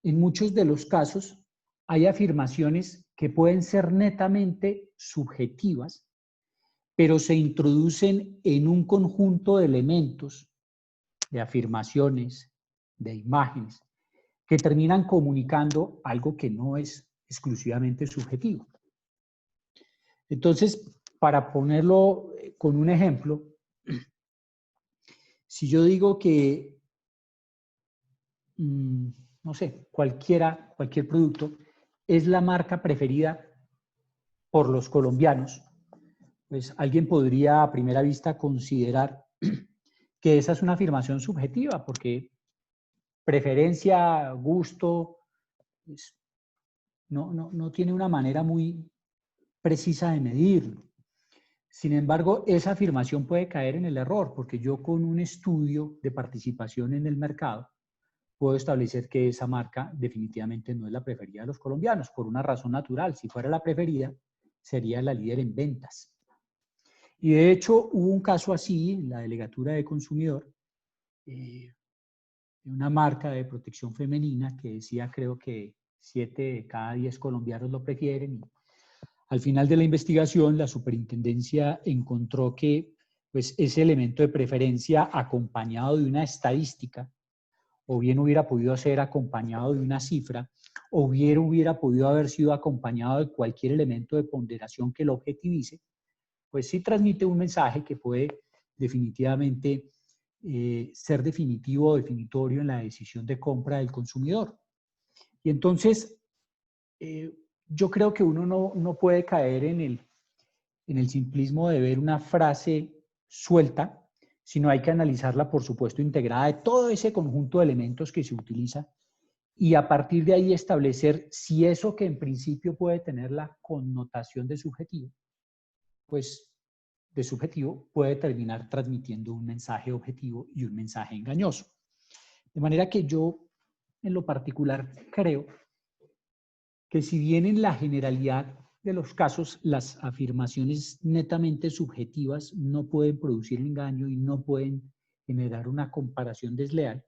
En muchos de los casos hay afirmaciones que pueden ser netamente subjetivas, pero se introducen en un conjunto de elementos, de afirmaciones, de imágenes, que terminan comunicando algo que no es exclusivamente subjetivo. Entonces, para ponerlo con un ejemplo, si yo digo que, no sé, cualquier producto es la marca preferida por los colombianos, pues alguien podría a primera vista considerar que esa es una afirmación subjetiva, porque preferencia, gusto, pues, no tiene una manera muy precisa de medirlo. Sin embargo, esa afirmación puede caer en el error, porque yo con un estudio de participación en el mercado puedo establecer que esa marca definitivamente no es la preferida de los colombianos, por una razón natural. Si fuera la preferida, sería la líder en ventas. Y de hecho, hubo un caso así en la Delegatura de Consumidor, de una marca de protección femenina que decía, creo que 7 de cada 10 colombianos lo prefieren. Y al final de la investigación, la superintendencia encontró que pues, ese elemento de preferencia acompañado de una estadística, o bien hubiera podido ser acompañado de una cifra, o bien hubiera podido haber sido acompañado de cualquier elemento de ponderación que lo objetivice, pues sí transmite un mensaje que puede definitivamente ser definitivo o definitorio en la decisión de compra del consumidor. Y entonces, yo creo que uno no puede caer en el simplismo de ver una frase suelta, sino hay que analizarla, por supuesto, integrada de todo ese conjunto de elementos que se utiliza y a partir de ahí establecer si eso que en principio puede tener la connotación de subjetivo, pues de subjetivo puede terminar transmitiendo un mensaje objetivo y un mensaje engañoso. De manera que yo, en lo particular, creo que si bien en la generalidad de los casos las afirmaciones netamente subjetivas no pueden producir engaño y no pueden generar una comparación desleal,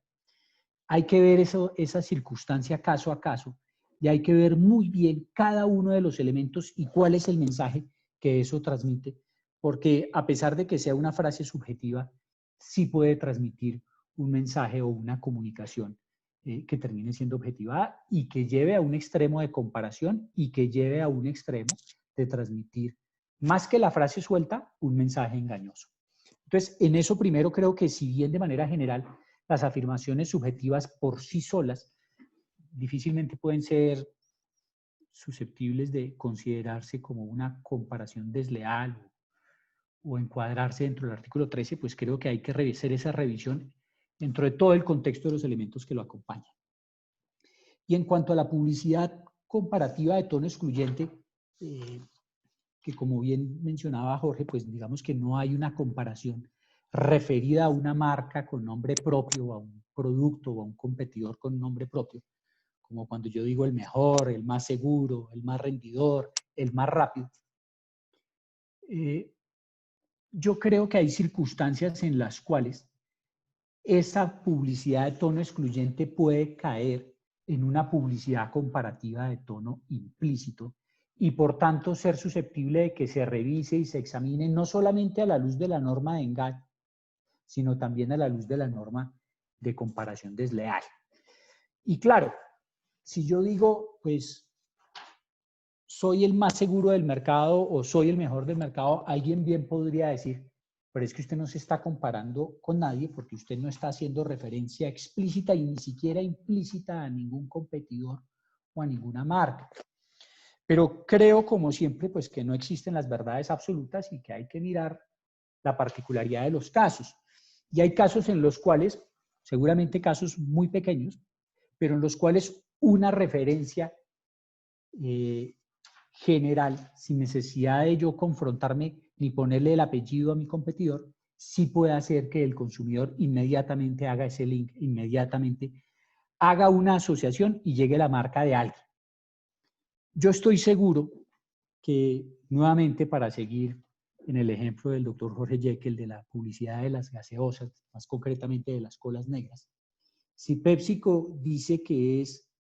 hay que ver esa circunstancia caso a caso y hay que ver muy bien cada uno de los elementos y cuál es el mensaje que eso transmite, porque a pesar de que sea una frase subjetiva, sí puede transmitir un mensaje o una comunicación que termine siendo objetivada y que lleve a un extremo de comparación y que lleve a un extremo de transmitir, más que la frase suelta, un mensaje engañoso. Entonces, en eso primero creo que si bien de manera general las afirmaciones subjetivas por sí solas difícilmente pueden ser susceptibles de considerarse como una comparación desleal o encuadrarse dentro del artículo 13, pues creo que hay que hacer esa revisión dentro de todo el contexto de los elementos que lo acompañan. Y en cuanto a la publicidad comparativa de tono excluyente, que como bien mencionaba Jorge, pues digamos que no hay una comparación referida a una marca con nombre propio, a un producto o a un competidor con nombre propio, como cuando yo digo el mejor, el más seguro, el más rendidor, el más rápido. Yo creo que hay circunstancias en las cuales esa publicidad de tono excluyente puede caer en una publicidad comparativa de tono implícito y por tanto ser susceptible de que se revise y se examine no solamente a la luz de la norma de engaño, sino también a la luz de la norma de comparación desleal. Y claro, si yo digo, pues, soy el más seguro del mercado o soy el mejor del mercado, alguien bien podría decir, pero es que usted no se está comparando con nadie porque usted no está haciendo referencia explícita y ni siquiera implícita a ningún competidor o a ninguna marca. Pero creo, como siempre, pues que no existen las verdades absolutas y que hay que mirar la particularidad de los casos. Y hay casos en los cuales, seguramente casos muy pequeños, pero en los cuales una referencia general, sin necesidad de yo confrontarme ni ponerle el apellido a mi competidor, sí puede hacer que el consumidor inmediatamente haga ese link, inmediatamente haga una asociación y llegue la marca de alguien. Yo estoy seguro que, nuevamente, para seguir en el ejemplo del doctor Jorge Jekyll de la publicidad de las gaseosas, más concretamente de las colas negras, si PepsiCo dice que es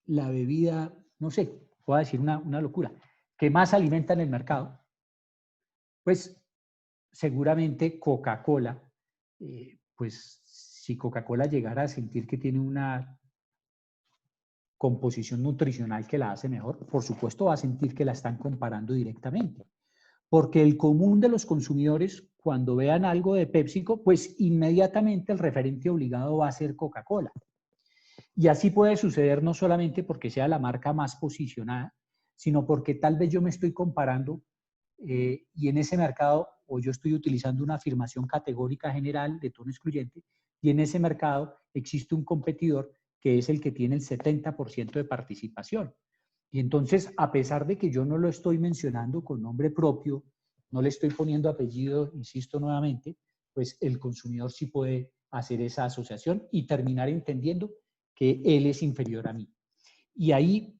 la bebida, no sé, voy a decir una locura, que más alimenta en el mercado, pues seguramente Coca-Cola, pues si Coca-Cola llegara a sentir que tiene una composición nutricional que la hace mejor, por supuesto va a sentir que la están comparando directamente. Porque el común de los consumidores, cuando vean algo de PepsiCo, pues inmediatamente el referente obligado va a ser Coca-Cola. Y así puede suceder no solamente porque sea la marca más posicionada, sino porque tal vez yo me estoy comparando y en ese mercado, o yo estoy utilizando una afirmación categórica general de tono excluyente, y en ese mercado existe un competidor que es el que tiene el 70% de participación. Y entonces, a pesar de que yo no lo estoy mencionando con nombre propio, no le estoy poniendo apellido, insisto nuevamente, pues el consumidor sí puede hacer esa asociación y terminar entendiendo que él es inferior a mí. Y ahí,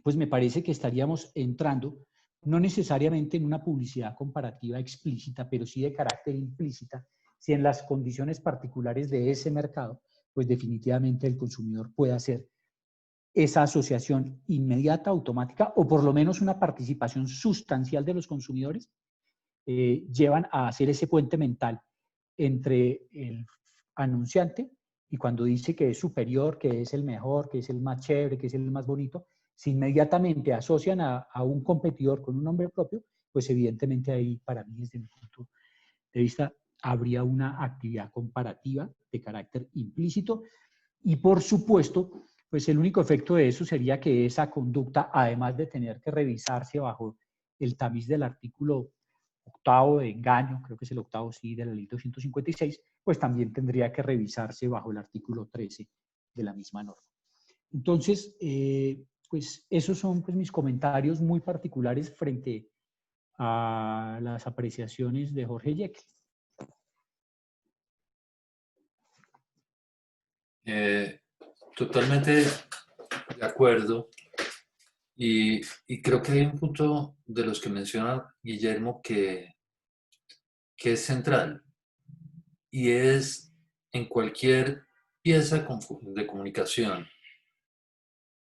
pues me parece que estaríamos entrando, no necesariamente en una publicidad comparativa explícita, pero sí de carácter implícita, si en las condiciones particulares de ese mercado, pues definitivamente el consumidor puede hacer esa asociación inmediata, automática, o por lo menos una participación sustancial de los consumidores, llevan a hacer ese puente mental entre el anunciante y cuando dice que es superior, que es el mejor, que es el más chévere, que es el más bonito, si inmediatamente asocian a un competidor con un nombre propio, pues evidentemente ahí, para mí, desde mi punto de vista, habría una actividad comparativa de carácter implícito y, por supuesto, pues el único efecto de eso sería que esa conducta, además de tener que revisarse bajo el tamiz del artículo 8º de engaño, creo que es el 8º, sí, de la ley 256, pues también tendría que revisarse bajo el artículo 13 de la misma norma. Entonces, pues esos son pues, mis comentarios muy particulares frente a las apreciaciones de Jorge Jekyll. Totalmente de acuerdo. Y creo que hay un punto de los que menciona Guillermo que es central y es en cualquier pieza de comunicación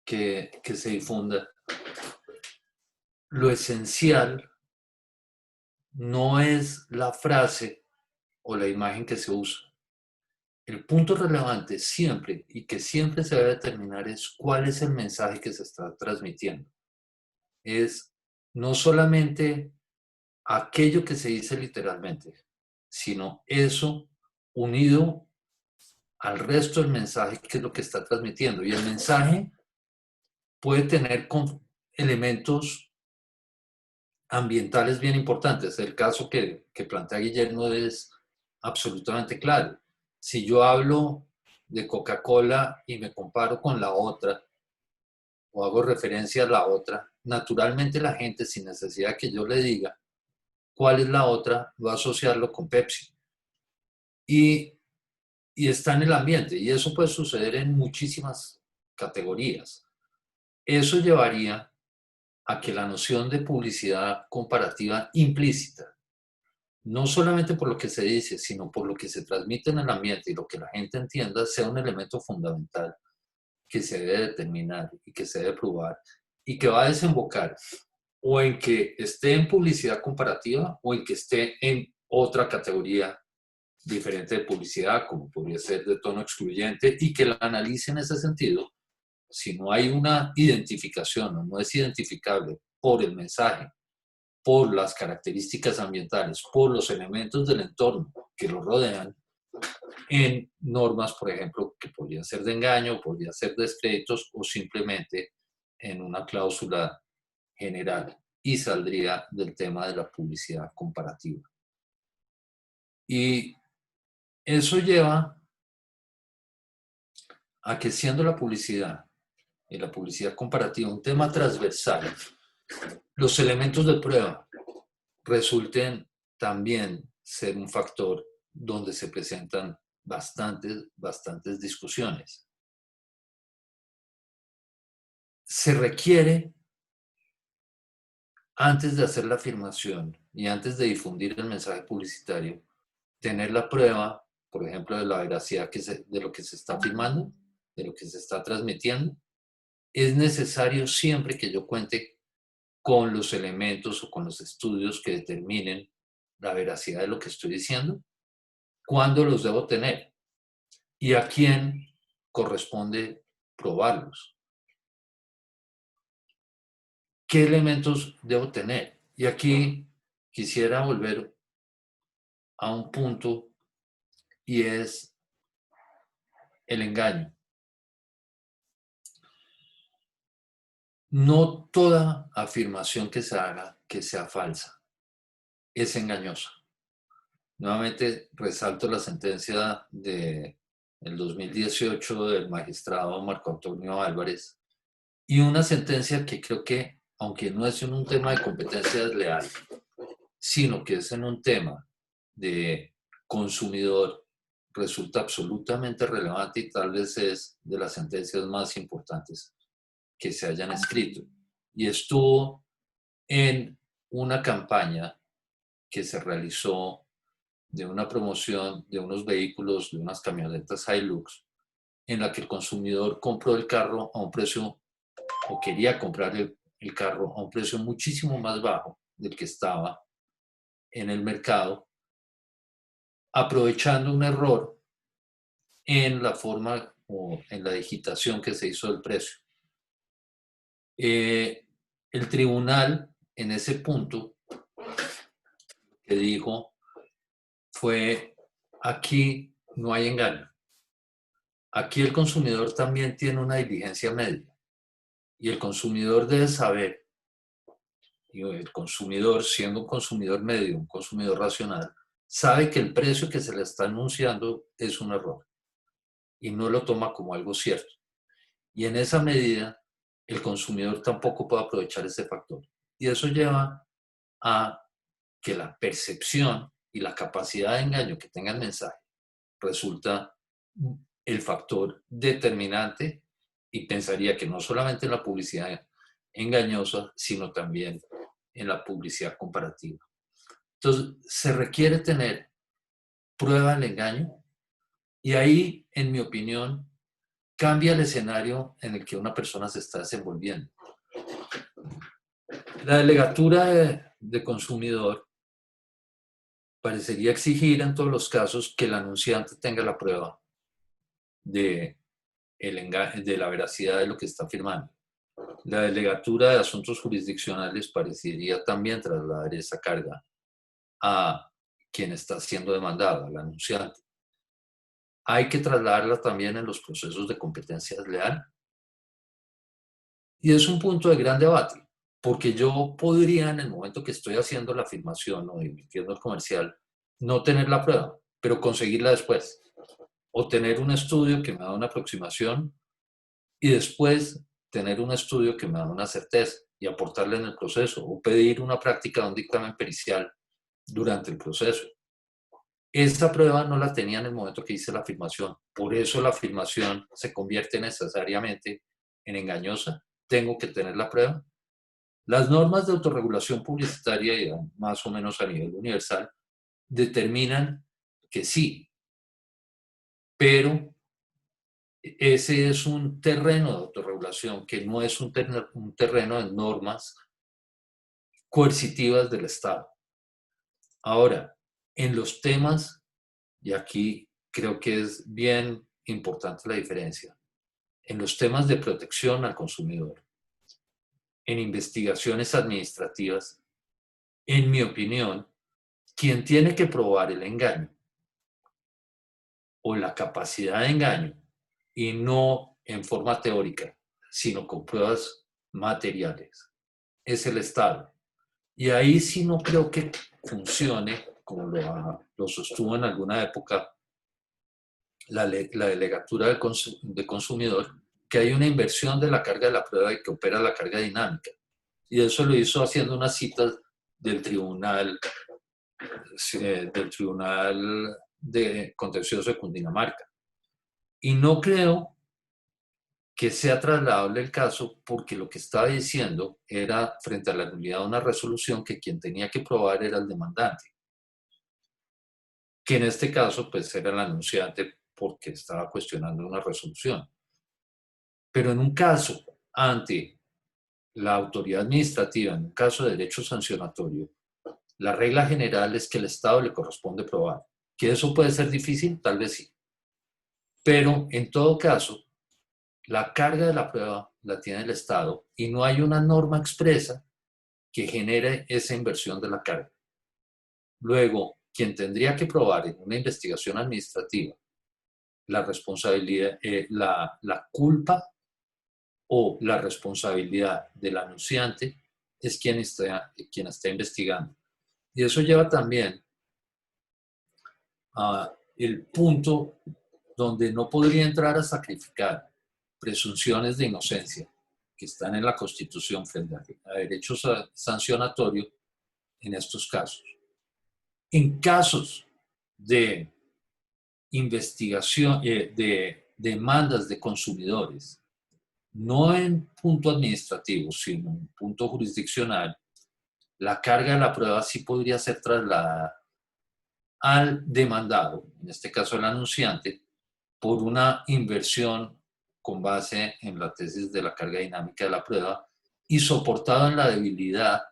que se difunda, lo esencial no es la frase o la imagen que se usa. El punto relevante siempre y que siempre se debe determinar es cuál es el mensaje que se está transmitiendo. Es no solamente aquello que se dice literalmente, sino eso unido al resto del mensaje que es lo que está transmitiendo. Y el mensaje puede tener elementos ambientales bien importantes. El caso que plantea Guillermo es absolutamente claro. Si yo hablo de Coca-Cola y me comparo con la otra, o hago referencia a la otra, naturalmente la gente, sin necesidad que yo le diga cuál es la otra, va a asociarlo con Pepsi. Y está en el ambiente, y eso puede suceder en muchísimas categorías. Eso llevaría a que la noción de publicidad comparativa implícita, no solamente por lo que se dice, sino por lo que se transmite en el ambiente y lo que la gente entienda, sea un elemento fundamental que se debe determinar y que se debe probar y que va a desembocar o en que esté en publicidad comparativa o en que esté en otra categoría diferente de publicidad, como podría ser de tono excluyente, y que la analice en ese sentido. Si no hay una identificación o no es identificable por el mensaje, por las características ambientales, por los elementos del entorno que lo rodean, en normas, por ejemplo, que podrían ser de engaño, podrían ser de descréditos o simplemente en una cláusula general, y saldría del tema de la publicidad comparativa. Y eso lleva a que, siendo la publicidad y la publicidad comparativa un tema transversal, los elementos de prueba resulten también ser un factor donde se presentan bastantes discusiones. Se requiere, antes de hacer la afirmación y antes de difundir el mensaje publicitario, tener la prueba, por ejemplo, de la veracidad de lo que se está afirmando, de lo que se está transmitiendo. Es necesario siempre que yo cuente con los elementos o con los estudios que determinen la veracidad de lo que estoy diciendo, cuándo los debo tener y a quién corresponde probarlos. ¿Qué elementos debo tener? Y aquí quisiera volver a un punto, y es el engaño. No toda afirmación que se haga que sea falsa es engañosa. Nuevamente resalto la sentencia del 2018 del magistrado Marco Antonio Álvarez, y una sentencia que creo que, aunque no es en un tema de competencia desleal, sino que es en un tema de consumidor, resulta absolutamente relevante y tal vez es de las sentencias más importantes que se hayan escrito. Y estuvo en una campaña que se realizó de una promoción de unos vehículos, de unas camionetas Hilux, en la que el consumidor compró el carro a un precio, o quería comprar el carro a un precio muchísimo más bajo del que estaba en el mercado, aprovechando un error en la forma o en la digitación que se hizo del precio. El tribunal, en ese punto, que dijo fue: aquí no hay engaño. Aquí el consumidor también tiene una diligencia media, y el consumidor debe saber, y el consumidor, siendo un consumidor medio, un consumidor racional, sabe que el precio que se le está anunciando es un error y no lo toma como algo cierto. Y en esa medida, el consumidor tampoco puede aprovechar ese factor. Y eso lleva a que la percepción y la capacidad de engaño que tenga el mensaje resulta el factor determinante, y pensaría que no solamente en la publicidad engañosa, sino también en la publicidad comparativa. Entonces, se requiere tener prueba del engaño, y ahí, en mi opinión, cambia el escenario en el que una persona se está desenvolviendo. La delegatura de consumidor parecería exigir en todos los casos que el anunciante tenga la prueba de, de la veracidad de lo que está firmando. La delegatura de asuntos jurisdiccionales parecería también trasladar esa carga a quien está siendo demandado, al anunciante. Hay que trasladarla también en los procesos de competencia desleal. Y es un punto de gran debate, porque yo podría, en el momento que estoy haciendo la afirmación o emitiendo el comercial, no tener la prueba, pero conseguirla después. O tener un estudio que me da una aproximación y después tener un estudio que me da una certeza y aportarle en el proceso. O pedir una práctica de un dictamen pericial durante el proceso. Esta prueba no la tenía en el momento que hice la afirmación. Por eso la afirmación se convierte necesariamente en engañosa. Tengo que tener la prueba. Las normas de autorregulación publicitaria, y más o menos a nivel universal, determinan que sí, pero ese es un terreno de autorregulación que no es un terreno de normas coercitivas del Estado. Ahora, en los temas, y aquí creo que es bien importante la diferencia, en los temas de protección al consumidor, en investigaciones administrativas, en mi opinión, quien tiene que probar el engaño o la capacidad de engaño, y no en forma teórica, sino con pruebas materiales, es el Estado. Y ahí sí no creo que funcione, como lo sostuvo en alguna época la delegatura de consumidor, que hay una inversión de la carga de la prueba y que opera la carga dinámica. Y eso lo hizo haciendo unas citas del Tribunal de Contencioso de Cundinamarca. Y no creo que sea trasladable el caso, porque lo que estaba diciendo era, frente a la nulidad de una resolución, que quien tenía que probar era el demandante, que en este caso pues era el anunciante porque estaba cuestionando una resolución. Pero en un caso ante la autoridad administrativa, en un caso de derecho sancionatorio, la regla general es que al Estado le corresponde probar. ¿Que eso puede ser difícil? Tal vez sí. Pero en todo caso, la carga de la prueba la tiene el Estado y no hay una norma expresa que genere esa inversión de la carga. Luego, quien tendría que probar en una investigación administrativa la responsabilidad, la culpa o la responsabilidad del anunciante es quien está investigando. Y eso lleva también el punto donde no podría entrar a sacrificar presunciones de inocencia que están en la Constitución frente a derechos sancionatorios en estos casos. En casos de investigación, de demandas de consumidores, no en punto administrativo, sino en punto jurisdiccional, la carga de la prueba sí podría ser trasladada al demandado, en este caso el anunciante, por una inversión con base en la tesis de la carga dinámica de la prueba y soportado en la debilidad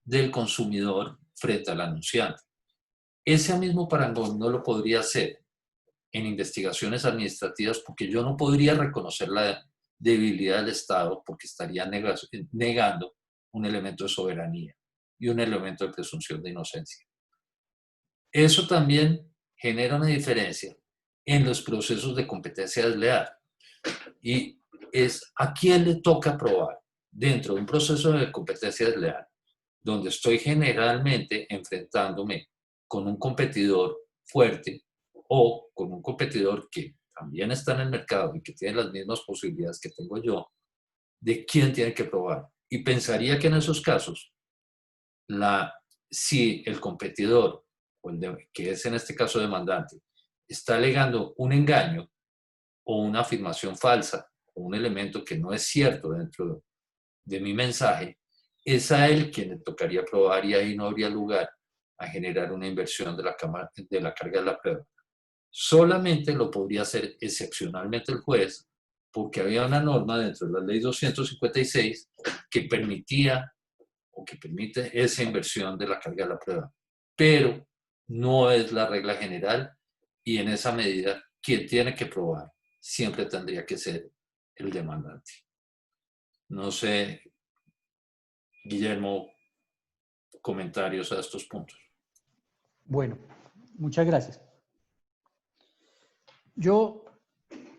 del consumidor frente al anunciante. Ese mismo parangón no lo podría hacer en investigaciones administrativas, porque yo no podría reconocer la debilidad del Estado, porque estaría negando un elemento de soberanía y un elemento de presunción de inocencia. Eso también genera una diferencia en los procesos de competencia desleal, y es a quién le toca probar dentro de un proceso de competencia desleal, donde estoy generalmente enfrentándome con un competidor fuerte o con un competidor que también está en el mercado y que tiene las mismas posibilidades que tengo yo, de quién tiene que probar. Y pensaría que en esos casos, si el competidor, que es en este caso demandante, está alegando un engaño o una afirmación falsa o un elemento que no es cierto dentro de mi mensaje, es a él quien le tocaría probar, y ahí no habría lugar a generar una inversión de la carga de la prueba. Solamente lo podría hacer excepcionalmente el juez, porque había una norma dentro de la ley 256 que permitía o que permite esa inversión de la carga de la prueba. Pero no es la regla general y en esa medida quien tiene que probar siempre tendría que ser el demandante. No sé, Guillermo, comentarios a estos puntos. Bueno, muchas gracias. Yo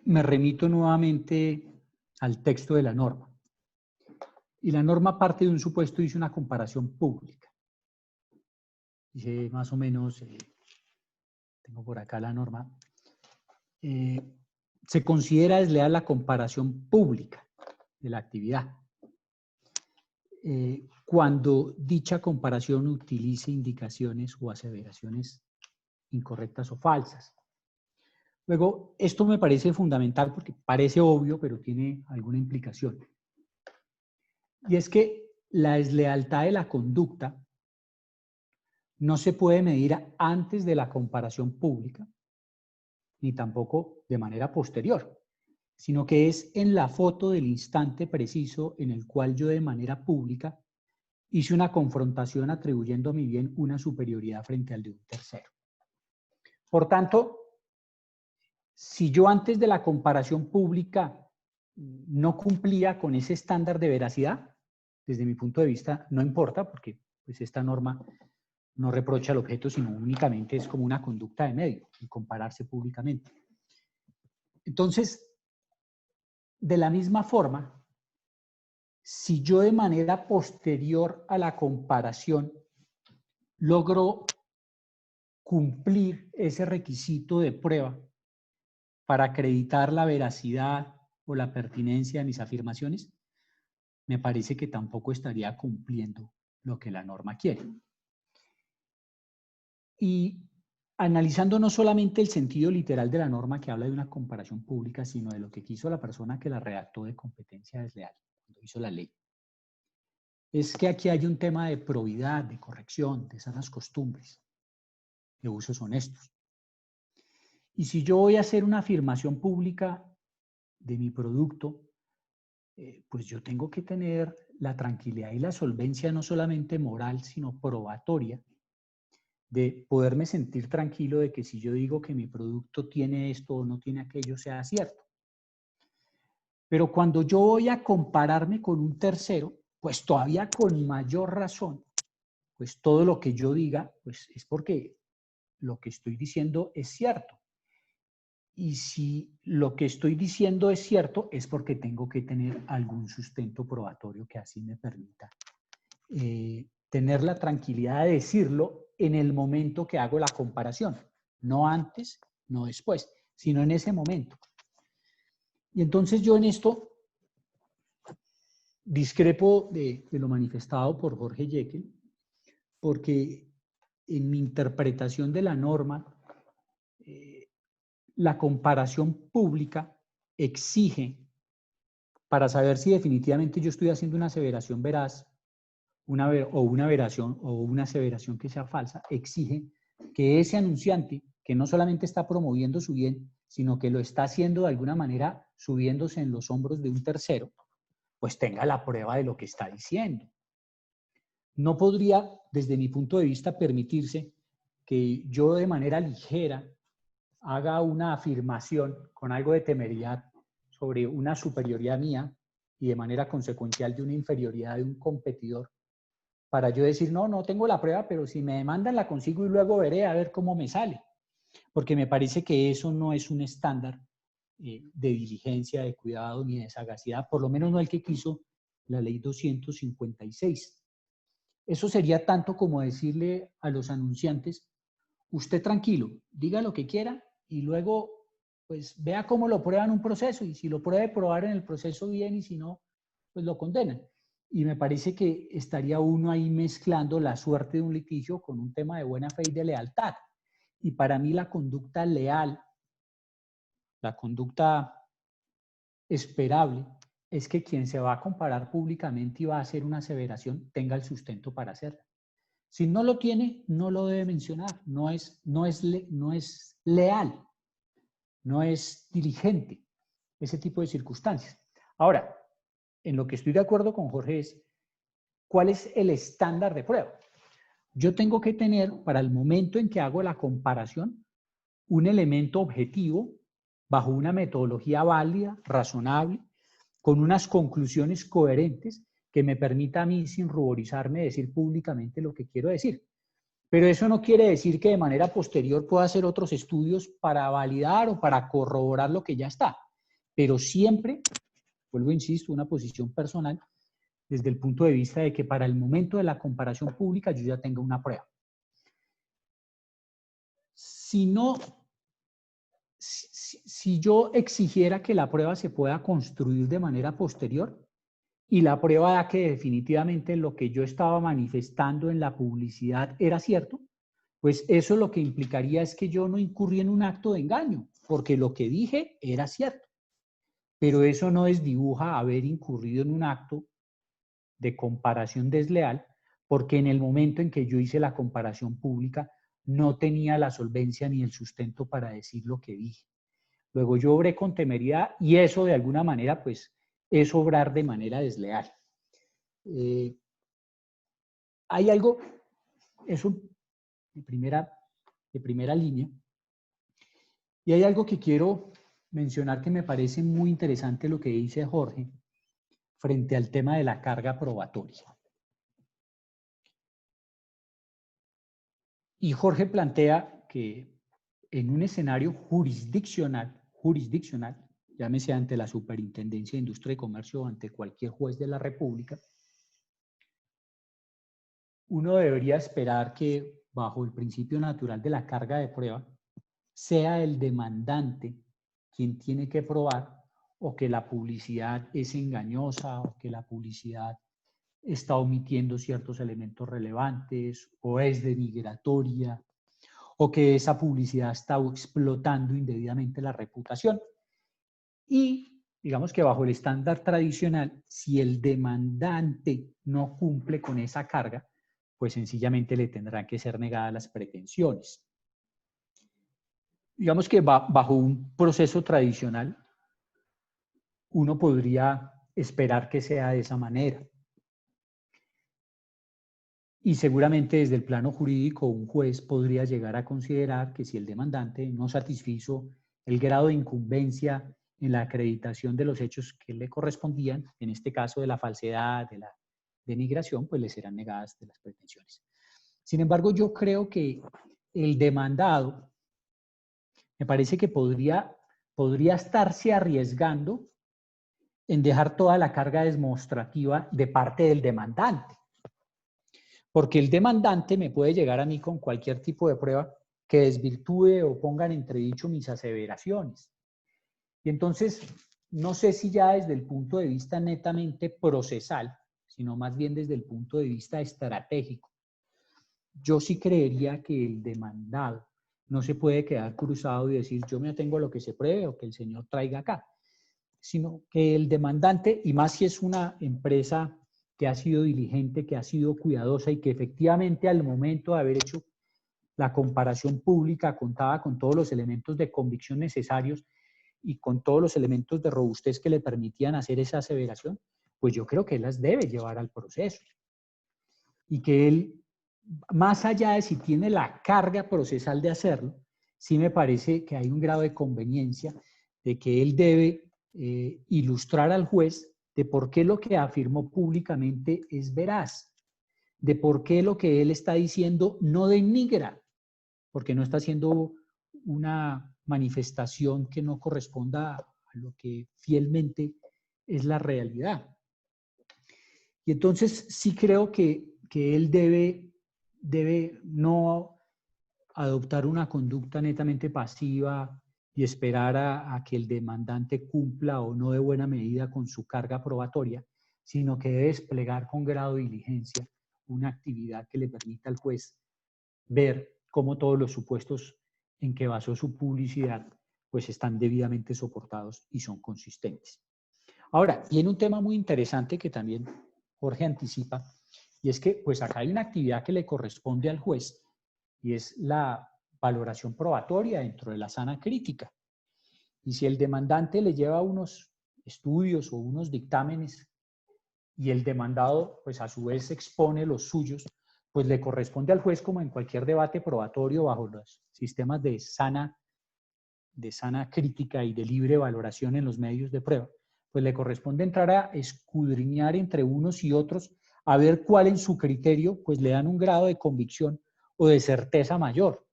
me remito nuevamente al texto de la norma. Y la norma parte de un supuesto, dice una comparación pública. Dice más o menos, tengo por acá la norma, se considera desleal la comparación pública de la actividad. Cuando dicha comparación utilice indicaciones o aseveraciones incorrectas o falsas. Luego, esto me parece fundamental porque parece obvio, pero tiene alguna implicación. Y es que la deslealtad de la conducta no se puede medir antes de la comparación pública, ni tampoco de manera posterior, sino que es en la foto del instante preciso en el cual yo de manera pública hice una confrontación atribuyendo a mi bien una superioridad frente al de un tercero. Por tanto, si yo antes de la comparación pública no cumplía con ese estándar de veracidad, desde mi punto de vista no importa, porque pues, esta norma no reprocha al objeto, sino únicamente es como una conducta de medio, el compararse públicamente. Entonces, de la misma forma, si yo de manera posterior a la comparación logro cumplir ese requisito de prueba para acreditar la veracidad o la pertinencia de mis afirmaciones, me parece que tampoco estaría cumpliendo lo que la norma quiere. Y analizando no solamente el sentido literal de la norma que habla de una comparación pública, sino de lo que quiso la persona que la redactó de competencia desleal, cuando hizo la ley, es que aquí hay un tema de probidad, de corrección, de sanas costumbres, de usos honestos. Y si yo voy a hacer una afirmación pública de mi producto, pues yo tengo que tener la tranquilidad y la solvencia no solamente moral, sino probatoria, de poderme sentir tranquilo de que si yo digo que mi producto tiene esto o no tiene aquello, sea cierto. Pero cuando yo voy a compararme con un tercero, pues todavía con mayor razón, pues todo lo que yo diga, pues es porque lo que estoy diciendo es cierto. Y si lo que estoy diciendo es cierto, es porque tengo que tener algún sustento probatorio que así me permita tener la tranquilidad de decirlo en el momento que hago la comparación. No antes, no después, sino en ese momento. Y entonces yo en esto discrepo de lo manifestado por Jorge Jekyll, porque en mi interpretación de la norma, la comparación pública exige, para saber si definitivamente yo estoy haciendo una aseveración veraz, una aseveración que sea falsa, exige que ese anunciante, que no solamente está promoviendo su bien, sino que lo está haciendo de alguna manera subiéndose en los hombros de un tercero, pues tenga la prueba de lo que está diciendo. No podría, desde mi punto de vista, permitirse que yo de manera ligera haga una afirmación con algo de temeridad sobre una superioridad mía y de manera consecuencial de una inferioridad de un competidor, para yo decir, no, no tengo la prueba, pero si me demandan la consigo y luego veré a ver cómo me sale. Porque me parece que eso no es un estándar de diligencia, de cuidado ni de sagacidad, por lo menos no el que quiso la ley 256. Eso sería tanto como decirle a los anunciantes, usted tranquilo, diga lo que quiera y luego pues vea cómo lo prueban en un proceso y si lo puede probar en el proceso bien y si no, pues lo condenan. Y me parece que estaría uno ahí mezclando la suerte de un litigio con un tema de buena fe y de lealtad. Y para mí la conducta leal, la conducta esperable, es que quien se va a comparar públicamente y va a hacer una aseveración tenga el sustento para hacerla. Si no lo tiene, no lo debe mencionar, no es leal, no es diligente, ese tipo de circunstancias. Ahora, en lo que estoy de acuerdo con Jorge es, ¿cuál es el estándar de prueba? Yo tengo que tener, para el momento en que hago la comparación, un elemento objetivo bajo una metodología válida, razonable, con unas conclusiones coherentes que me permita a mí, sin ruborizarme, decir públicamente lo que quiero decir. Pero eso no quiere decir que de manera posterior pueda hacer otros estudios para validar o para corroborar lo que ya está. Pero siempre, vuelvo a insisto, una posición personal desde el punto de vista de que para el momento de la comparación pública yo ya tengo una prueba. Si yo exigiera que la prueba se pueda construir de manera posterior y la prueba da que definitivamente lo que yo estaba manifestando en la publicidad era cierto, pues eso lo que implicaría es que yo no incurrí en un acto de engaño, porque lo que dije era cierto. Pero eso no desdibuja haber incurrido en un acto de comparación desleal, porque en el momento en que yo hice la comparación pública no tenía la solvencia ni el sustento para decir lo que dije. Luego yo obré con temeridad y eso de alguna manera pues es obrar de manera desleal. Hay algo, eso de primera línea, y hay algo que quiero mencionar que me parece muy interesante lo que dice Jorge frente al tema de la carga probatoria. Y Jorge plantea que en un escenario jurisdiccional, llámese ante la Superintendencia de Industria y Comercio o ante cualquier juez de la República, uno debería esperar que bajo el principio natural de la carga de prueba, sea el demandante quien tiene que probar o que la publicidad es engañosa o que la publicidad está omitiendo ciertos elementos relevantes o es denigratoria o que esa publicidad está explotando indebidamente la reputación. Y digamos que bajo el estándar tradicional, si el demandante no cumple con esa carga, pues sencillamente le tendrán que ser negadas las pretensiones. Digamos que bajo un proceso tradicional, uno podría esperar que sea de esa manera. Y seguramente desde el plano jurídico un juez podría llegar a considerar que si el demandante no satisfizo el grado de incumbencia en la acreditación de los hechos que le correspondían, en este caso de la falsedad, de la denigración, pues le serán negadas de las pretensiones. Sin embargo, yo creo que el demandado me parece que podría estarse arriesgando en dejar toda la carga demostrativa de parte del demandante. Porque el demandante me puede llegar a mí con cualquier tipo de prueba que desvirtúe o ponga en entredicho mis aseveraciones. Y entonces, no sé si ya desde el punto de vista netamente procesal, sino más bien desde el punto de vista estratégico, yo sí creería que el demandado no se puede quedar cruzado y decir yo me atengo a lo que se pruebe o que el señor traiga acá, sino que el demandante, y más si es una empresa que ha sido diligente, que ha sido cuidadosa y que efectivamente al momento de haber hecho la comparación pública contaba con todos los elementos de convicción necesarios y con todos los elementos de robustez que le permitían hacer esa aseveración, pues yo creo que él las debe llevar al proceso. Y que él, más allá de si tiene la carga procesal de hacerlo, sí me parece que hay un grado de conveniencia de que él debe ilustrar al juez de por qué lo que afirmó públicamente es veraz, de por qué lo que él está diciendo no denigra, porque no está haciendo una manifestación que no corresponda a lo que fielmente es la realidad. Y entonces sí creo que él debe no adoptar una conducta netamente pasiva y esperar a que el demandante cumpla o no de buena medida con su carga probatoria, sino que debe desplegar con grado de diligencia una actividad que le permita al juez ver cómo todos los supuestos en que basó su publicidad pues están debidamente soportados y son consistentes. Ahora, viene un tema muy interesante que también Jorge anticipa, y es que pues acá hay una actividad que le corresponde al juez y es la valoración probatoria dentro de la sana crítica. Y si el demandante le lleva unos estudios o unos dictámenes y el demandado pues a su vez expone los suyos, pues le corresponde al juez, como en cualquier debate probatorio bajo los sistemas de sana crítica y de libre valoración en los medios de prueba, pues le corresponde entrar a escudriñar entre unos y otros a ver cuál en su criterio pues le dan un grado de convicción o de certeza mayor.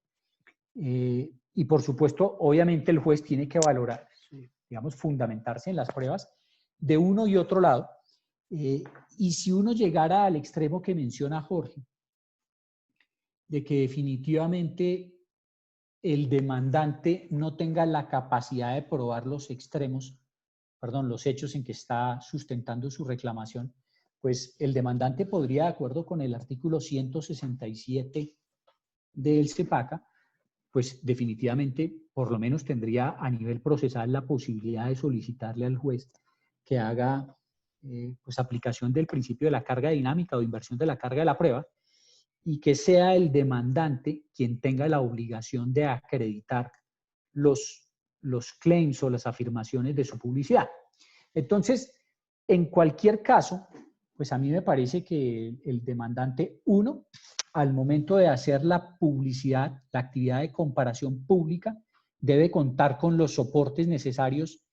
Y por supuesto, obviamente el juez tiene que valorar, digamos, fundamentarse en las pruebas de uno y otro lado. Y si uno llegara al extremo que menciona Jorge, de que definitivamente el demandante no tenga la capacidad de probar los los hechos en que está sustentando su reclamación, pues el demandante podría, de acuerdo con el artículo 167 del CEPACA, pues definitivamente por lo menos tendría a nivel procesal la posibilidad de solicitarle al juez que haga pues aplicación del principio de la carga dinámica o inversión de la carga de la prueba, y que sea el demandante quien tenga la obligación de acreditar los claims o las afirmaciones de su publicidad. Entonces, en cualquier caso, pues a mí me parece que el demandante, uno, al momento de hacer la publicidad, la actividad de comparación pública, debe contar con los soportes necesarios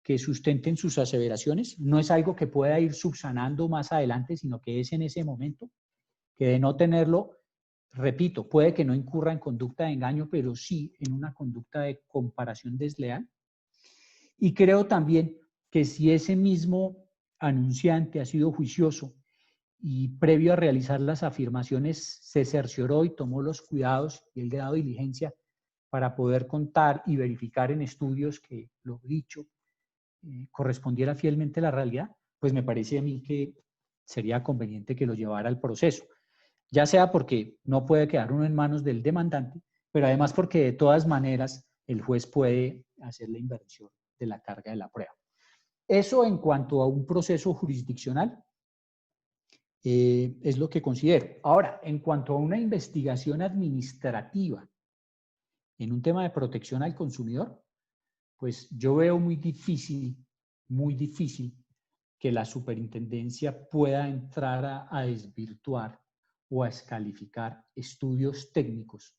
que sustenten sus aseveraciones. No es algo que pueda ir subsanando más adelante, sino que es en ese momento, que de no tenerlo, repito, puede que no incurra en conducta de engaño, pero sí en una conducta de comparación desleal. Y creo también que si ese mismo anunciante ha sido juicioso y previo a realizar las afirmaciones se cercioró y tomó los cuidados y el grado de diligencia para poder contar y verificar en estudios que lo dicho correspondiera fielmente a la realidad, pues me parece a mí que sería conveniente que lo llevara al proceso. Ya sea porque no puede quedar uno en manos del demandante, pero además porque de todas maneras el juez puede hacer la inversión de la carga de la prueba. Eso en cuanto a un proceso jurisdiccional es lo que considero. Ahora, en cuanto a una investigación administrativa en un tema de protección al consumidor, pues yo veo muy difícil que la superintendencia pueda entrar a desvirtuar o a descalificar estudios técnicos,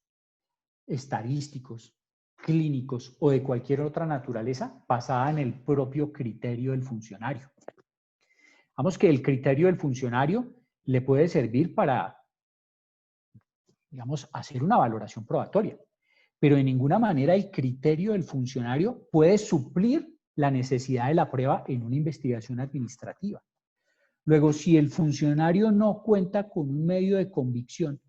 estadísticos, clínicos o de cualquier otra naturaleza basada en el propio criterio del funcionario. Vamos, que el criterio del funcionario le puede servir para, digamos, hacer una valoración probatoria, pero de ninguna manera el criterio del funcionario puede suplir la necesidad de la prueba en una investigación administrativa. Luego, si el funcionario no cuenta con un medio de convicción,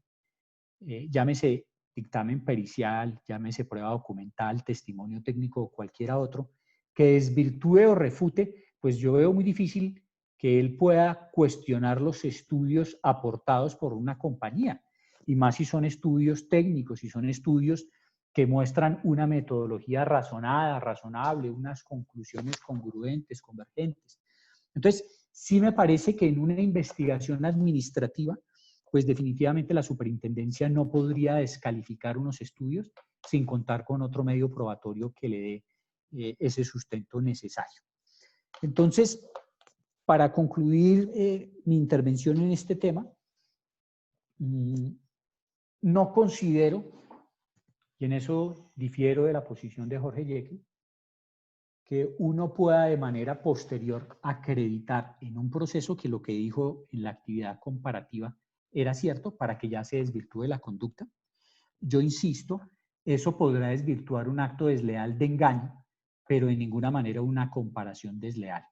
llámese dictamen pericial, llámese prueba documental, testimonio técnico o cualquiera otro, que desvirtúe o refute, pues yo veo muy difícil que él pueda cuestionar los estudios aportados por una compañía, y más si son estudios técnicos, si son estudios que muestran una metodología razonada, razonable, unas conclusiones congruentes, convergentes. Entonces, sí me parece que en una investigación administrativa, pues definitivamente la superintendencia no podría descalificar unos estudios sin contar con otro medio probatorio que le dé ese sustento necesario. Entonces, para concluir mi intervención en este tema, no considero, y en eso difiero de la posición de Jorge Jekyll, que uno pueda de manera posterior acreditar en un proceso que lo que dijo en la actividad comparativa era cierto para que ya se desvirtúe la conducta. Yo insisto, eso podrá desvirtuar un acto desleal de engaño, pero de ninguna manera una comparación desleal.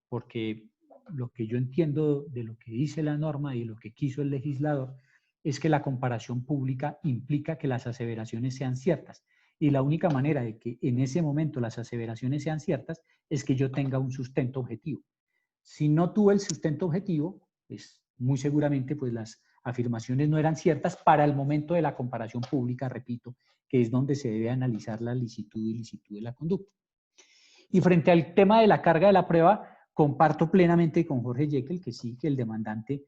Porque lo que yo entiendo de lo que dice la norma y lo que quiso el legislador es que la comparación pública implica que las aseveraciones sean ciertas. Y la única manera de que en ese momento las aseveraciones sean ciertas es que yo tenga un sustento objetivo. Si no tuve el sustento objetivo, pues muy seguramente pues las afirmaciones no eran ciertas para el momento de la comparación pública, repito, que es donde se debe analizar la licitud y ilicitud de la conducta. Y frente al tema de la carga de la prueba, comparto plenamente con Jorge Jekyll que sí, que el demandante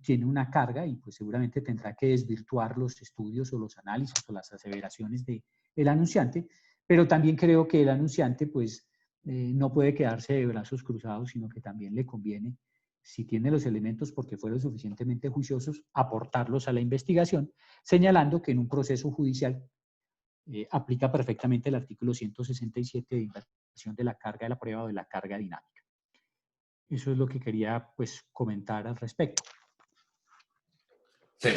tiene una carga y pues seguramente tendrá que desvirtuar los estudios o los análisis o las aseveraciones del anunciante, pero también creo que el anunciante pues no puede quedarse de brazos cruzados, sino que también le conviene, si tiene los elementos porque fueron suficientemente juiciosos, aportarlos a la investigación, señalando que en un proceso judicial aplica perfectamente el artículo 167 de inversión de la carga de la prueba o de la carga dinámica. Eso es lo que quería pues comentar al respecto. Sí,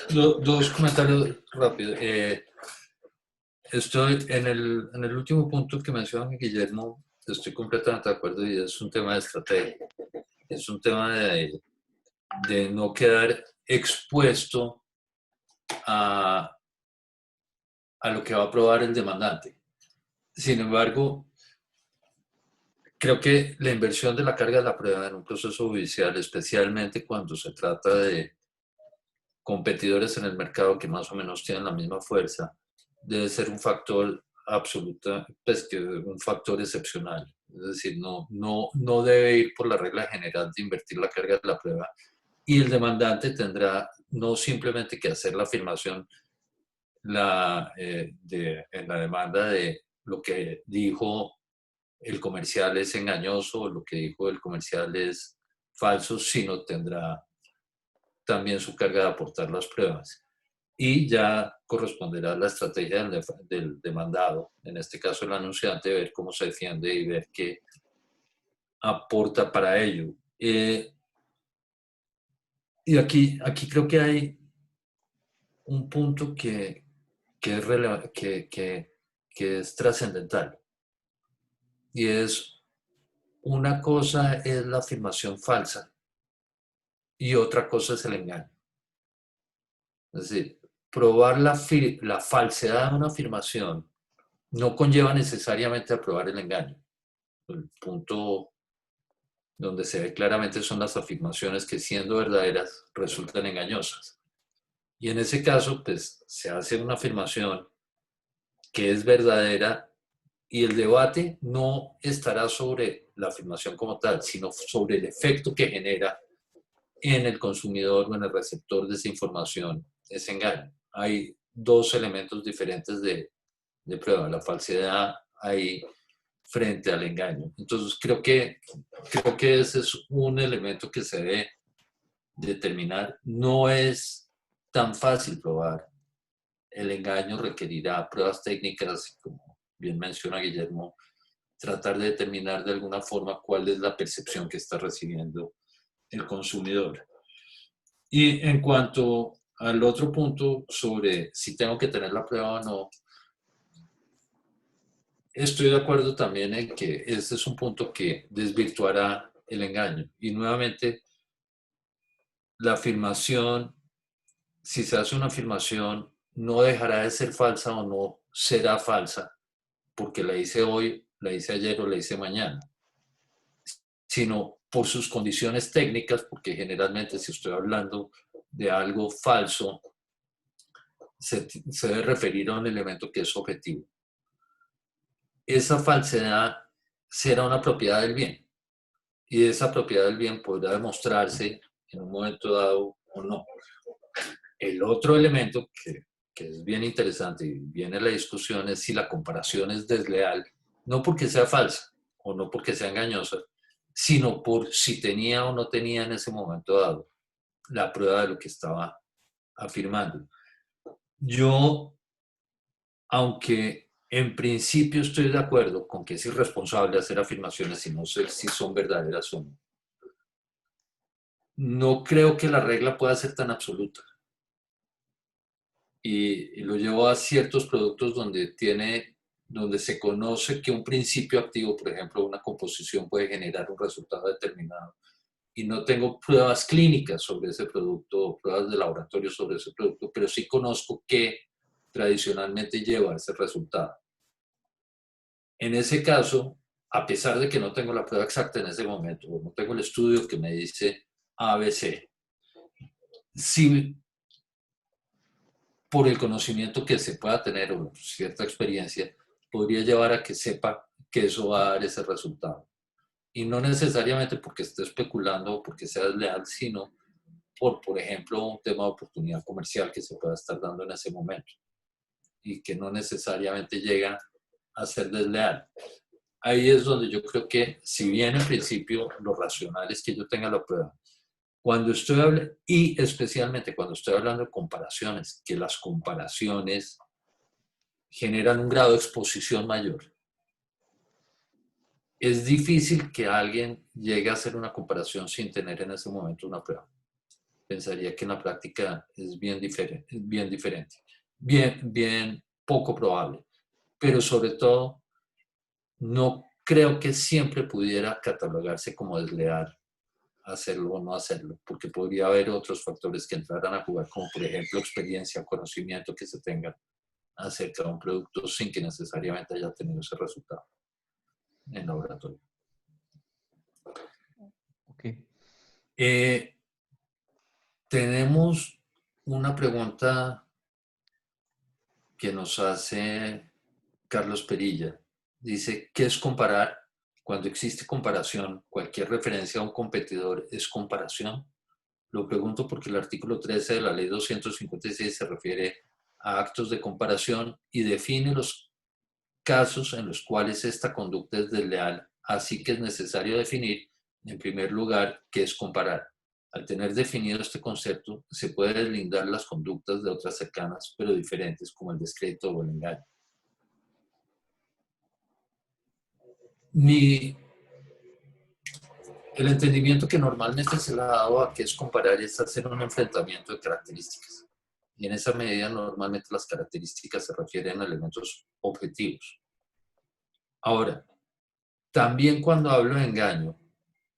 dos comentarios rápidos. Estoy en el último punto que menciona Guillermo, estoy completamente de acuerdo y es un tema de estrategia. Es un tema de no quedar expuesto a lo que va a probar el demandante. Sin embargo, creo que la inversión de la carga de la prueba en un proceso judicial, especialmente cuando se trata de competidores en el mercado que más o menos tienen la misma fuerza, debe ser un factor absoluto, pues que un factor excepcional. Es decir, no debe ir por la regla general de invertir la carga de la prueba y el demandante tendrá no simplemente que hacer la afirmación en la demanda de lo que dijo el comercial es engañoso, lo que dijo el comercial es falso, sino tendrá también su carga de aportar las pruebas. Y ya corresponderá a la estrategia del demandado, en este caso el anunciante, ver cómo se defiende y ver qué aporta para ello. Y aquí creo que hay un punto que es trascendental. Y es, una cosa es la afirmación falsa y otra cosa es el engaño. Es decir, probar la falsedad de una afirmación no conlleva necesariamente a probar el engaño. El punto donde se ve claramente son las afirmaciones que, siendo verdaderas, resultan engañosas. Y en ese caso, pues, se hace una afirmación que es verdadera y el debate no estará sobre la afirmación como tal, sino sobre el efecto que genera en el consumidor o en el receptor de esa información, ese engaño. Hay dos elementos diferentes de prueba, la falsedad ahí frente al engaño. Entonces creo que ese es un elemento que se debe determinar. No es tan fácil probar. El engaño requerirá pruebas técnicas, como bien menciona Guillermo, tratar de determinar de alguna forma cuál es la percepción que está recibiendo el consumidor. Y en cuanto al otro punto sobre si tengo que tener la prueba o no, estoy de acuerdo también en que este es un punto que desvirtuará el engaño. Y nuevamente, la afirmación, si se hace una afirmación, no dejará de ser falsa o no será falsa porque la hice hoy, la hice ayer o la hice mañana, sino por sus condiciones técnicas, porque generalmente si estoy hablando de algo falso, se debe referir a un elemento que es objetivo. Esa falsedad será una propiedad del bien y esa propiedad del bien podrá demostrarse en un momento dado o no. El otro elemento que es bien interesante y viene la discusión es si la comparación es desleal, no porque sea falsa o no porque sea engañosa, sino por si tenía o no tenía en ese momento dado la prueba de lo que estaba afirmando. Yo, aunque en principio estoy de acuerdo con que es irresponsable hacer afirmaciones y no sé si son verdaderas o no, no creo que la regla pueda ser tan absoluta. Y lo llevo a ciertos productos donde se conoce que un principio activo, por ejemplo, una composición puede generar un resultado determinado. Y no tengo pruebas clínicas sobre ese producto, pruebas de laboratorio sobre ese producto, pero sí conozco que tradicionalmente lleva a ese resultado. En ese caso, a pesar de que no tengo la prueba exacta en ese momento, o no tengo el estudio que me dice ABC, sí, por el conocimiento que se pueda tener o cierta experiencia, podría llevar a que sepa que eso va a dar ese resultado. Y no necesariamente porque esté especulando o porque sea desleal, sino por ejemplo, un tema de oportunidad comercial que se pueda estar dando en ese momento y que no necesariamente llega a ser desleal. ahí es donde yo creo que, si bien en principio lo racional es que yo tenga la prueba, cuando estoy hablando, y especialmente cuando estoy hablando de comparaciones, que las comparaciones generan un grado de exposición mayor, es difícil que alguien llegue a hacer una comparación sin tener en ese momento una prueba. Pensaría que en la práctica es bien diferente, bien poco probable, pero sobre todo no creo que siempre pudiera catalogarse como desleal hacerlo o no hacerlo, porque podría haber otros factores que entraran a jugar, como por ejemplo experiencia, conocimiento que se tenga acerca de un producto sin que necesariamente haya tenido ese resultado en laboratorio. Okay. Tenemos una pregunta que nos hace Carlos Perilla. Dice, ¿qué es comparar? Cuando existe comparación, cualquier referencia a un competidor es comparación. Lo pregunto porque el artículo 13 de la ley 256 se refiere a actos de comparación y define los casos en los cuales esta conducta es desleal, así que es necesario definir, en primer lugar, qué es comparar. Al tener definido este concepto, se puede deslindar las conductas de otras cercanas, pero diferentes, como el descrédito o el engaño. El entendimiento que normalmente se le ha dado a qué es comparar es hacer un enfrentamiento de características. Y en esa medida, normalmente las características se refieren a elementos objetivos. Ahora, también cuando hablo de engaño,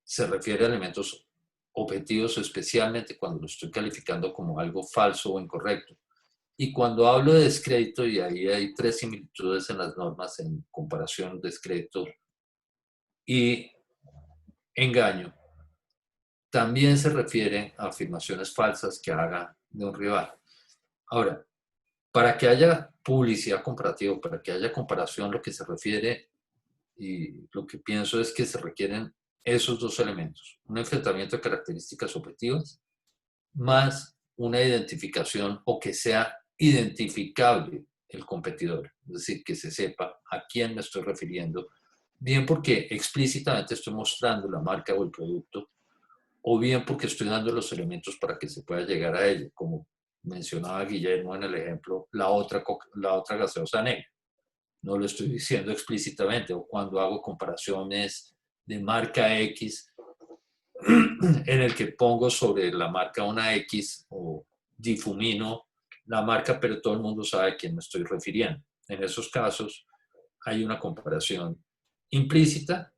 se refiere a elementos objetivos, especialmente cuando lo estoy calificando como algo falso o incorrecto. Y cuando hablo de descrédito, y ahí hay 3 similitudes en las normas en comparación descrédito y engaño, también se refiere a afirmaciones falsas que haga de un rival. Ahora, para que haya publicidad comparativa, para que haya comparación, lo que se refiere y lo que pienso es que se requieren esos dos elementos, un enfrentamiento de características objetivas más una identificación o que sea identificable el competidor, es decir, que se sepa a quién me estoy refiriendo, bien porque explícitamente estoy mostrando la marca o el producto, o bien porque estoy dando los elementos para que se pueda llegar a ello, como mencionaba Guillermo en el ejemplo, la otra gaseosa negra. No lo estoy diciendo explícitamente, o cuando hago comparaciones de marca X, en el que pongo sobre la marca una X o difumino la marca, pero todo el mundo sabe a quién me estoy refiriendo. En esos casos hay una comparación implícita,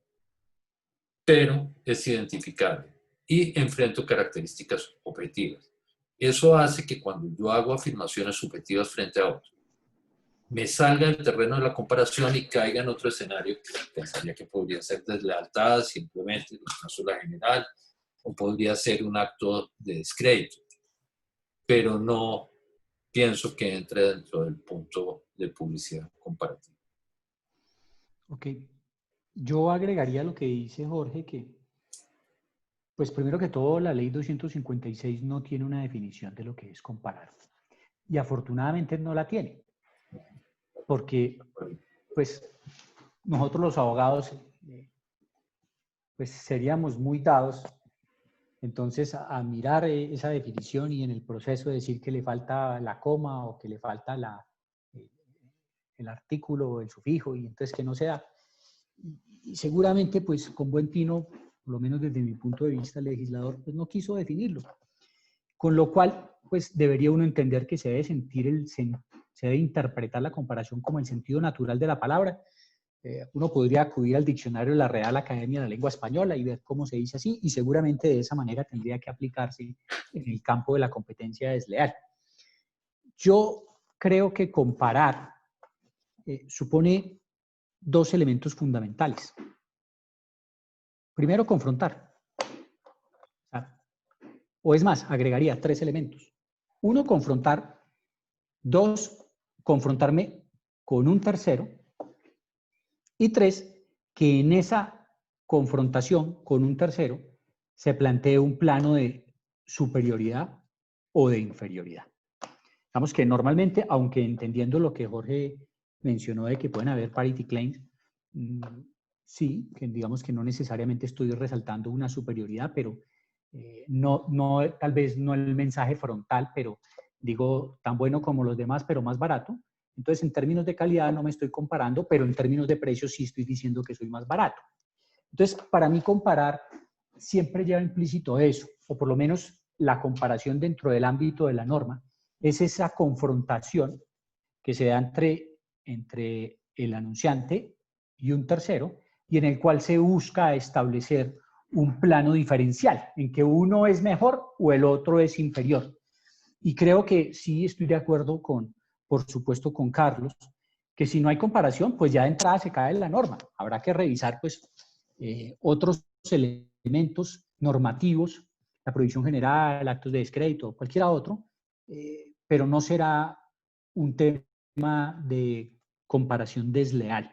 pero es identificable y enfrento características objetivas. Eso hace que cuando yo hago afirmaciones subjetivas frente a otro, me salga del terreno de la comparación y caiga en otro escenario que pensaría que podría ser deslealtad, simplemente en el caso de la general, o podría ser un acto de descrédito, pero no pienso que entre dentro del punto de publicidad comparativa. Ok. Yo agregaría lo que dice Jorge, que, pues primero que todo, la ley 256 no tiene una definición de lo que es comparar. Y afortunadamente no la tiene. Porque, pues, nosotros los abogados, pues seríamos muy dados entonces a mirar esa definición y en el proceso decir que le falta la coma o que le falta el artículo o el sufijo y entonces que no sea. Y seguramente pues con buen tino, por lo menos desde mi punto de vista, el legislador pues no quiso definirlo. Con lo cual pues debería uno entender que se debe se debe interpretar la comparación como el sentido natural de la palabra. Uno podría acudir al diccionario de la Real Academia de la Lengua Española y ver cómo se dice así, y seguramente de esa manera tendría que aplicarse en el campo de la competencia desleal. Yo creo que comparar supone dos elementos fundamentales. Primero, confrontar. O es más, agregaría 3 elementos. 1, confrontar. 2, confrontarme con un tercero. Y 3, que en esa confrontación con un tercero se plantee un plano de superioridad o de inferioridad. Digamos que normalmente, aunque entendiendo lo que Jorge mencionó de que pueden haber parity claims, sí, que digamos que no necesariamente estoy resaltando una superioridad, pero tal vez no el mensaje frontal, pero digo tan bueno como los demás, pero más barato. Entonces, en términos de calidad no me estoy comparando, pero en términos de precio sí estoy diciendo que soy más barato. Entonces, para mí comparar siempre lleva implícito eso, o por lo menos la comparación dentro del ámbito de la norma, es esa confrontación que se da entre el anunciante y un tercero, y en el cual se busca establecer un plano diferencial, en que uno es mejor o el otro es inferior. Y creo que sí estoy de acuerdo por supuesto, con Carlos, que si no hay comparación, pues ya de entrada se cae la norma. Habrá que revisar, pues, otros elementos normativos, la prohibición general, actos de descrédito, cualquiera otro, pero no será un tema de comparación desleal.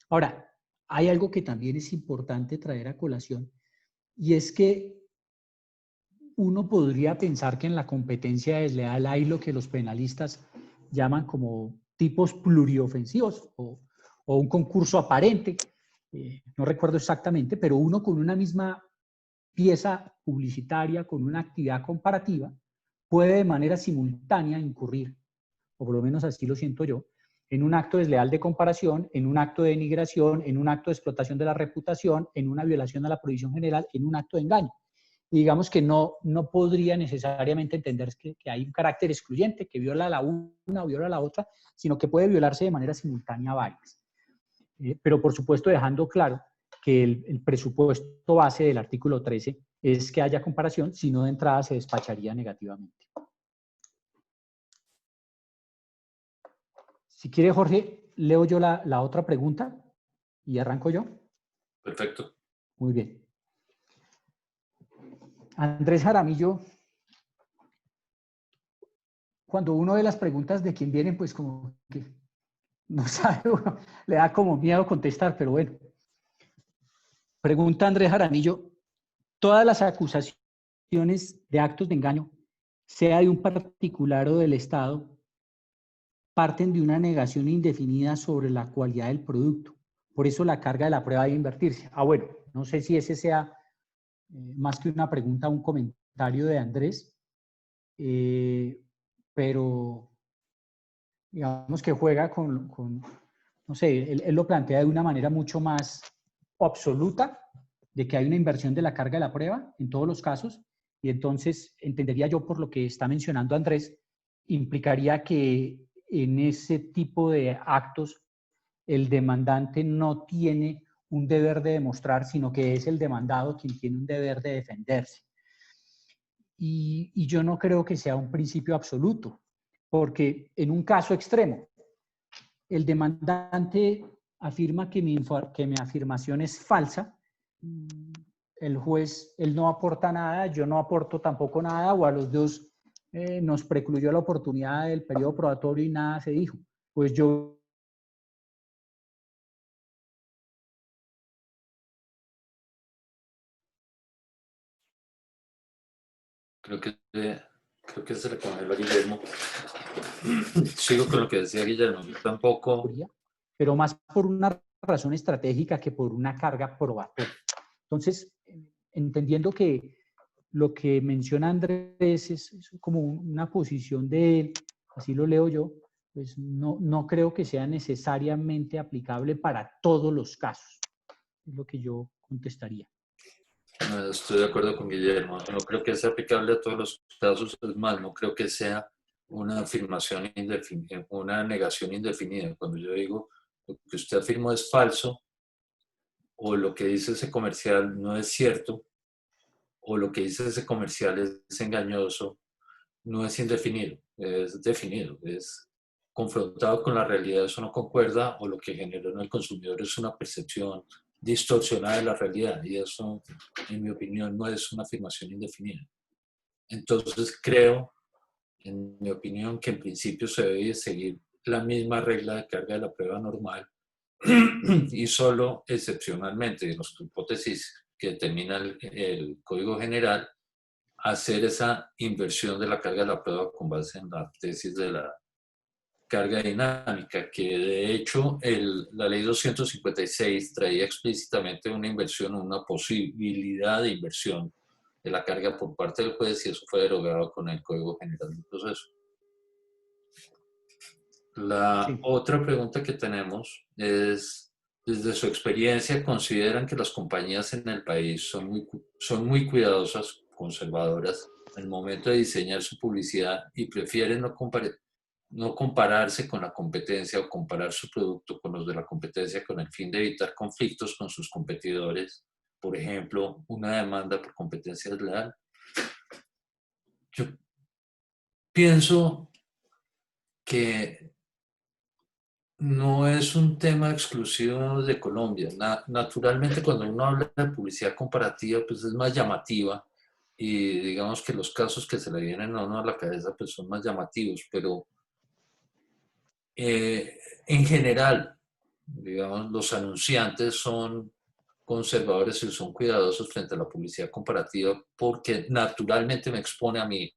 Ahora, hay algo que también es importante traer a colación, y es que uno podría pensar que en la competencia desleal hay lo que los penalistas llaman como tipos pluriofensivos o un concurso aparente, no recuerdo exactamente, pero uno con una misma pieza publicitaria, con una actividad comparativa, puede de manera simultánea incurrir, o por lo menos así lo siento yo, en un acto desleal de comparación, en un acto de denigración, en un acto de explotación de la reputación, en una violación a la prohibición general, en un acto de engaño. Y digamos que no podría necesariamente entender que hay un carácter excluyente, que viola la una o viola la otra, sino que puede violarse de manera simultánea varias. Pero por supuesto dejando claro que el presupuesto base del artículo 13 es que haya comparación, si no de entrada se despacharía negativamente. Si quiere, Jorge, leo yo la otra pregunta y arranco yo. Perfecto. Muy bien. Andrés Jaramillo, cuando uno ve las preguntas de quién vienen, pues como que no sabe uno, le da como miedo contestar, pero bueno. Pregunta Andrés Jaramillo, todas las acusaciones de actos de engaño, sea de un particular o del Estado, parten de una negación indefinida sobre la cualidad del producto. Por eso la carga de la prueba debe invertirse. Bueno, no sé si ese sea más que una pregunta, un comentario de Andrés, pero digamos que juega no sé, él lo plantea de una manera mucho más absoluta, de que hay una inversión de la carga de la prueba en todos los casos, y entonces entendería yo por lo que está mencionando Andrés, implicaría que en ese tipo de actos el demandante no tiene un deber de demostrar, sino que es el demandado quien tiene un deber de defenderse. Y yo no creo que sea un principio absoluto, porque en un caso extremo, el demandante afirma que mi afirmación es falsa, el juez, él no aporta nada, yo no aporto tampoco nada, o a los dos nos precluyó la oportunidad del periodo probatorio y nada se dijo. Pues yo... Creo que se le congeló a Guillermo. Sigo con lo que decía Guillermo. Yo tampoco... Pero más por una razón estratégica que por una carga probatoria. Entonces, entendiendo que lo que menciona Andrés es como una posición de él, así lo leo yo, pues no creo que sea necesariamente aplicable para todos los casos. Es lo que yo contestaría. No, estoy de acuerdo con Guillermo. No creo que sea aplicable a todos los casos. Es más, no creo que sea una afirmación indefinida, una negación indefinida. Cuando yo digo lo que usted afirmó es falso, o lo que dice ese comercial no es cierto, o lo que dice ese comercial es engañoso, no es indefinido, es definido, es confrontado con la realidad, eso no concuerda, o lo que generó en el consumidor es una percepción distorsionada de la realidad, y eso, en mi opinión, no es una afirmación indefinida. Entonces creo, en mi opinión, que en principio se debe seguir la misma regla de carga de la prueba normal y solo excepcionalmente, en las hipótesis que determina el Código General, hacer esa inversión de la carga de la prueba con base en la tesis de la carga dinámica, que de hecho la ley 256 traía explícitamente una inversión, una posibilidad de inversión de la carga por parte del juez, y eso fue derogado con el Código General del Proceso. La otra pregunta que tenemos es, desde su experiencia, ¿consideran que las compañías en el país son muy cuidadosas, conservadoras, al momento de diseñar su publicidad y prefieren no compararse con la competencia o comparar su producto con los de la competencia con el fin de evitar conflictos con sus competidores? Por ejemplo, una demanda por competencia desleal. Yo pienso que no es un tema exclusivo de Colombia. Naturalmente, cuando uno habla de publicidad comparativa, pues es más llamativa, y digamos que los casos que se le vienen a uno a la cabeza pues son más llamativos, pero en general, digamos, los anunciantes son conservadores y son cuidadosos frente a la publicidad comparativa, porque naturalmente me expone a mí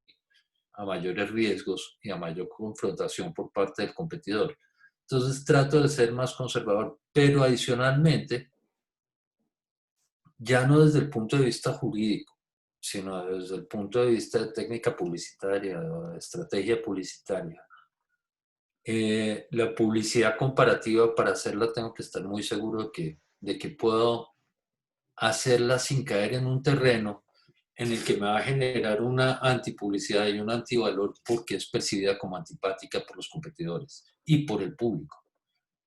a mayores riesgos y a mayor confrontación por parte del competidor. Entonces trato de ser más conservador, pero adicionalmente, ya no desde el punto de vista jurídico, sino desde el punto de vista de técnica publicitaria, de estrategia publicitaria. La publicidad comparativa, para hacerla tengo que estar muy seguro de que puedo hacerla sin caer en un terreno en el que me va a generar una antipublicidad y un antivalor, porque es percibida como antipática por los competidores y por el público.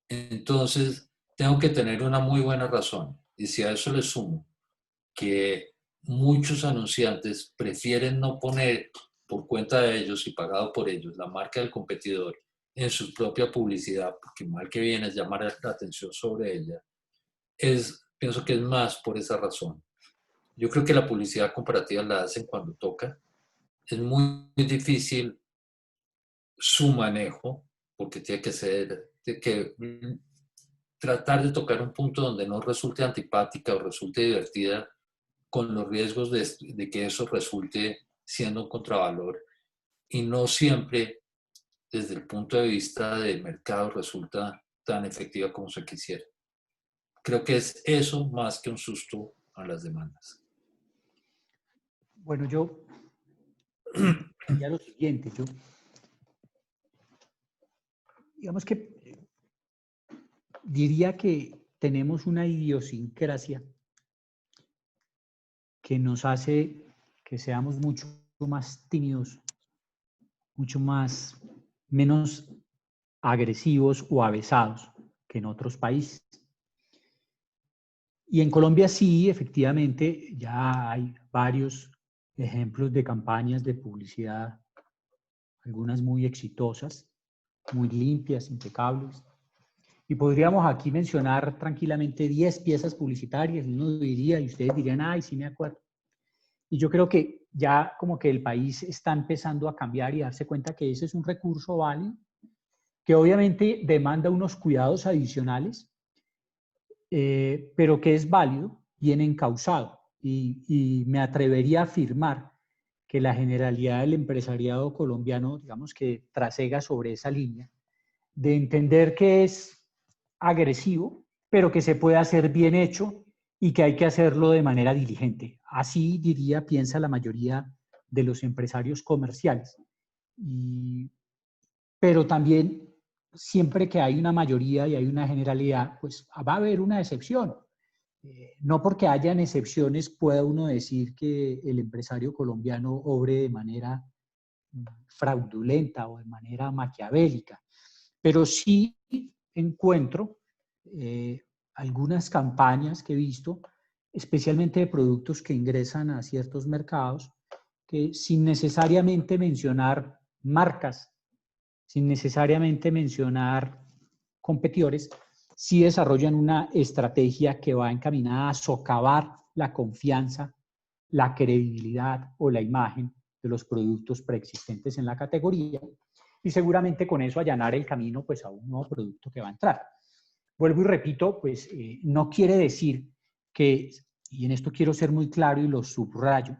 Entonces, tengo que tener una muy buena razón. Y si a eso le sumo que muchos anunciantes prefieren no poner por cuenta de ellos y pagado por ellos la marca del competidor en su propia publicidad, porque mal que bien es llamar la atención sobre ella, pienso que es más por esa razón. Yo creo que la publicidad comparativa la hacen cuando toca. Es muy difícil su manejo, porque tiene que tratar de tocar un punto donde no resulte antipática o resulte divertida, con los riesgos de que eso resulte siendo un contravalor, y no siempre desde el punto de vista de mercado resulta tan efectiva como se quisiera. Creo que es eso más que un susto a las demandas. Bueno, yo diría lo siguiente, digamos que diría que tenemos una idiosincrasia que nos hace que seamos mucho más tímidos, menos agresivos o avesados que en otros países. Y en Colombia sí, efectivamente, ya hay varios ejemplos de campañas de publicidad, algunas muy exitosas, muy limpias, impecables. Y podríamos aquí mencionar tranquilamente 10 piezas publicitarias, y uno diría, y ustedes dirían, ay, sí me acuerdo. Y yo creo que ya como que el país está empezando a cambiar y darse cuenta que ese es un recurso válido, que obviamente demanda unos cuidados adicionales, pero que es válido, bien encauzado. Y me atrevería a afirmar que la generalidad del empresariado colombiano, digamos que trasega sobre esa línea, de entender que es agresivo, pero que se puede hacer bien hecho y que hay que hacerlo de manera diligente. Así diría, piensa la mayoría de los empresarios comerciales. Pero también, siempre que hay una mayoría y hay una generalidad, pues va a haber una excepción. No porque hayan excepciones pueda uno decir que el empresario colombiano obre de manera fraudulenta o de manera maquiavélica, pero sí encuentro algunas campañas que he visto, especialmente de productos que ingresan a ciertos mercados, que sin necesariamente mencionar marcas, sin necesariamente mencionar competidores, sí desarrollan una estrategia que va encaminada a socavar la confianza, la credibilidad o la imagen de los productos preexistentes en la categoría, y seguramente con eso allanar el camino pues, a un nuevo producto que va a entrar. Vuelvo y repito, pues no quiere decir que, y en esto quiero ser muy claro y lo subrayo,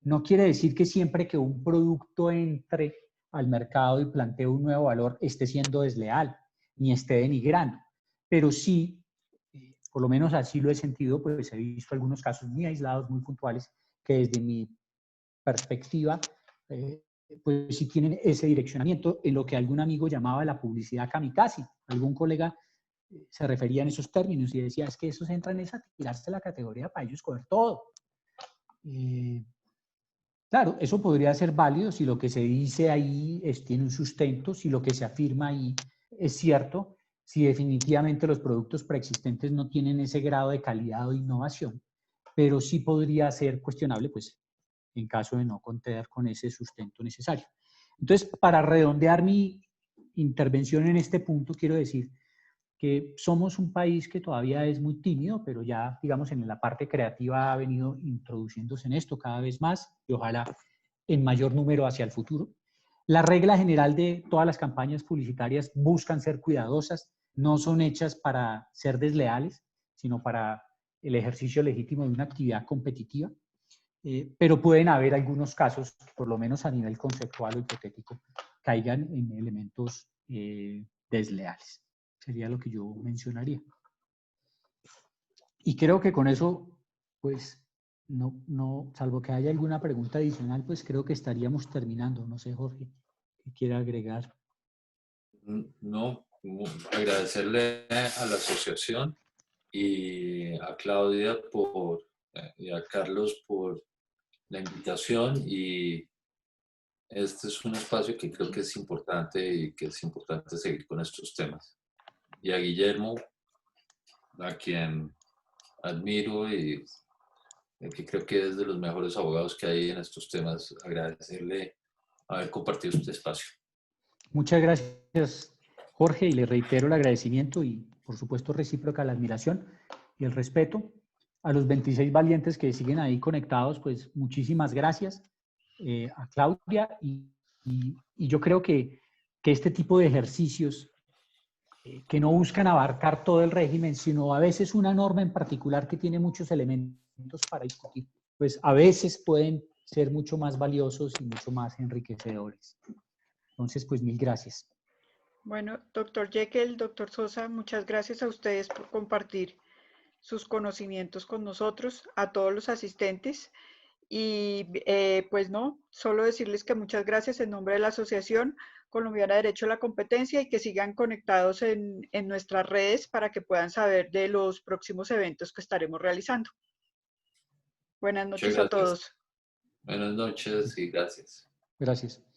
no quiere decir que siempre que un producto entre al mercado y plantee un nuevo valor esté siendo desleal, ni esté denigrando. Pero sí, por lo menos así lo he sentido, pues he visto algunos casos muy aislados, muy puntuales, que desde mi perspectiva, pues sí tienen ese direccionamiento en lo que algún amigo llamaba la publicidad kamikaze. Algún colega se refería en esos términos y decía, es que esos entran en esa tirarse la categoría para ellos coger todo. Claro, eso podría ser válido si lo que se dice ahí tiene un sustento, si lo que se afirma ahí es cierto, si definitivamente los productos preexistentes no tienen ese grado de calidad o innovación, pero sí podría ser cuestionable, pues, en caso de no contar con ese sustento necesario. Entonces, para redondear mi intervención en este punto, quiero decir que somos un país que todavía es muy tímido, pero ya, digamos, en la parte creativa ha venido introduciéndose en esto cada vez más y ojalá en mayor número hacia el futuro. La regla general de todas las campañas publicitarias buscan ser cuidadosas, no son hechas para ser desleales, sino para el ejercicio legítimo de una actividad competitiva. Pero pueden haber algunos casos, por lo menos a nivel conceptual o hipotético, caigan en elementos desleales. Sería lo que yo mencionaría. Y creo que con eso, pues, salvo que haya alguna pregunta adicional, pues creo que estaríamos terminando. No sé, Jorge, ¿qué quiere agregar? No, agradecerle a la asociación y a Claudia y a Carlos por la invitación, y este es un espacio que creo que es importante y que es importante seguir con estos temas. Y a Guillermo, a quien admiro y que creo que es de los mejores abogados que hay en estos temas, agradecerle haber compartido este espacio. Muchas gracias, Jorge, y le reitero el agradecimiento y, por supuesto, recíproca la admiración y el respeto. A los 26 valientes que siguen ahí conectados, pues muchísimas gracias. A Claudia, y yo creo que este tipo de ejercicios que no buscan abarcar todo el régimen, sino a veces una norma en particular que tiene muchos elementos para discutir, pues a veces pueden ser mucho más valiosos y mucho más enriquecedores. Entonces, pues mil gracias. Bueno, doctor Jekyll, doctor Sosa, muchas gracias a ustedes por compartir sus conocimientos con nosotros, a todos los asistentes. Y pues no, solo decirles que muchas gracias en nombre de la Asociación Colombiana de Derecho a la Competencia y que sigan conectados en nuestras redes para que puedan saber de los próximos eventos que estaremos realizando. Buenas noches a todos. Buenas noches y gracias. Gracias.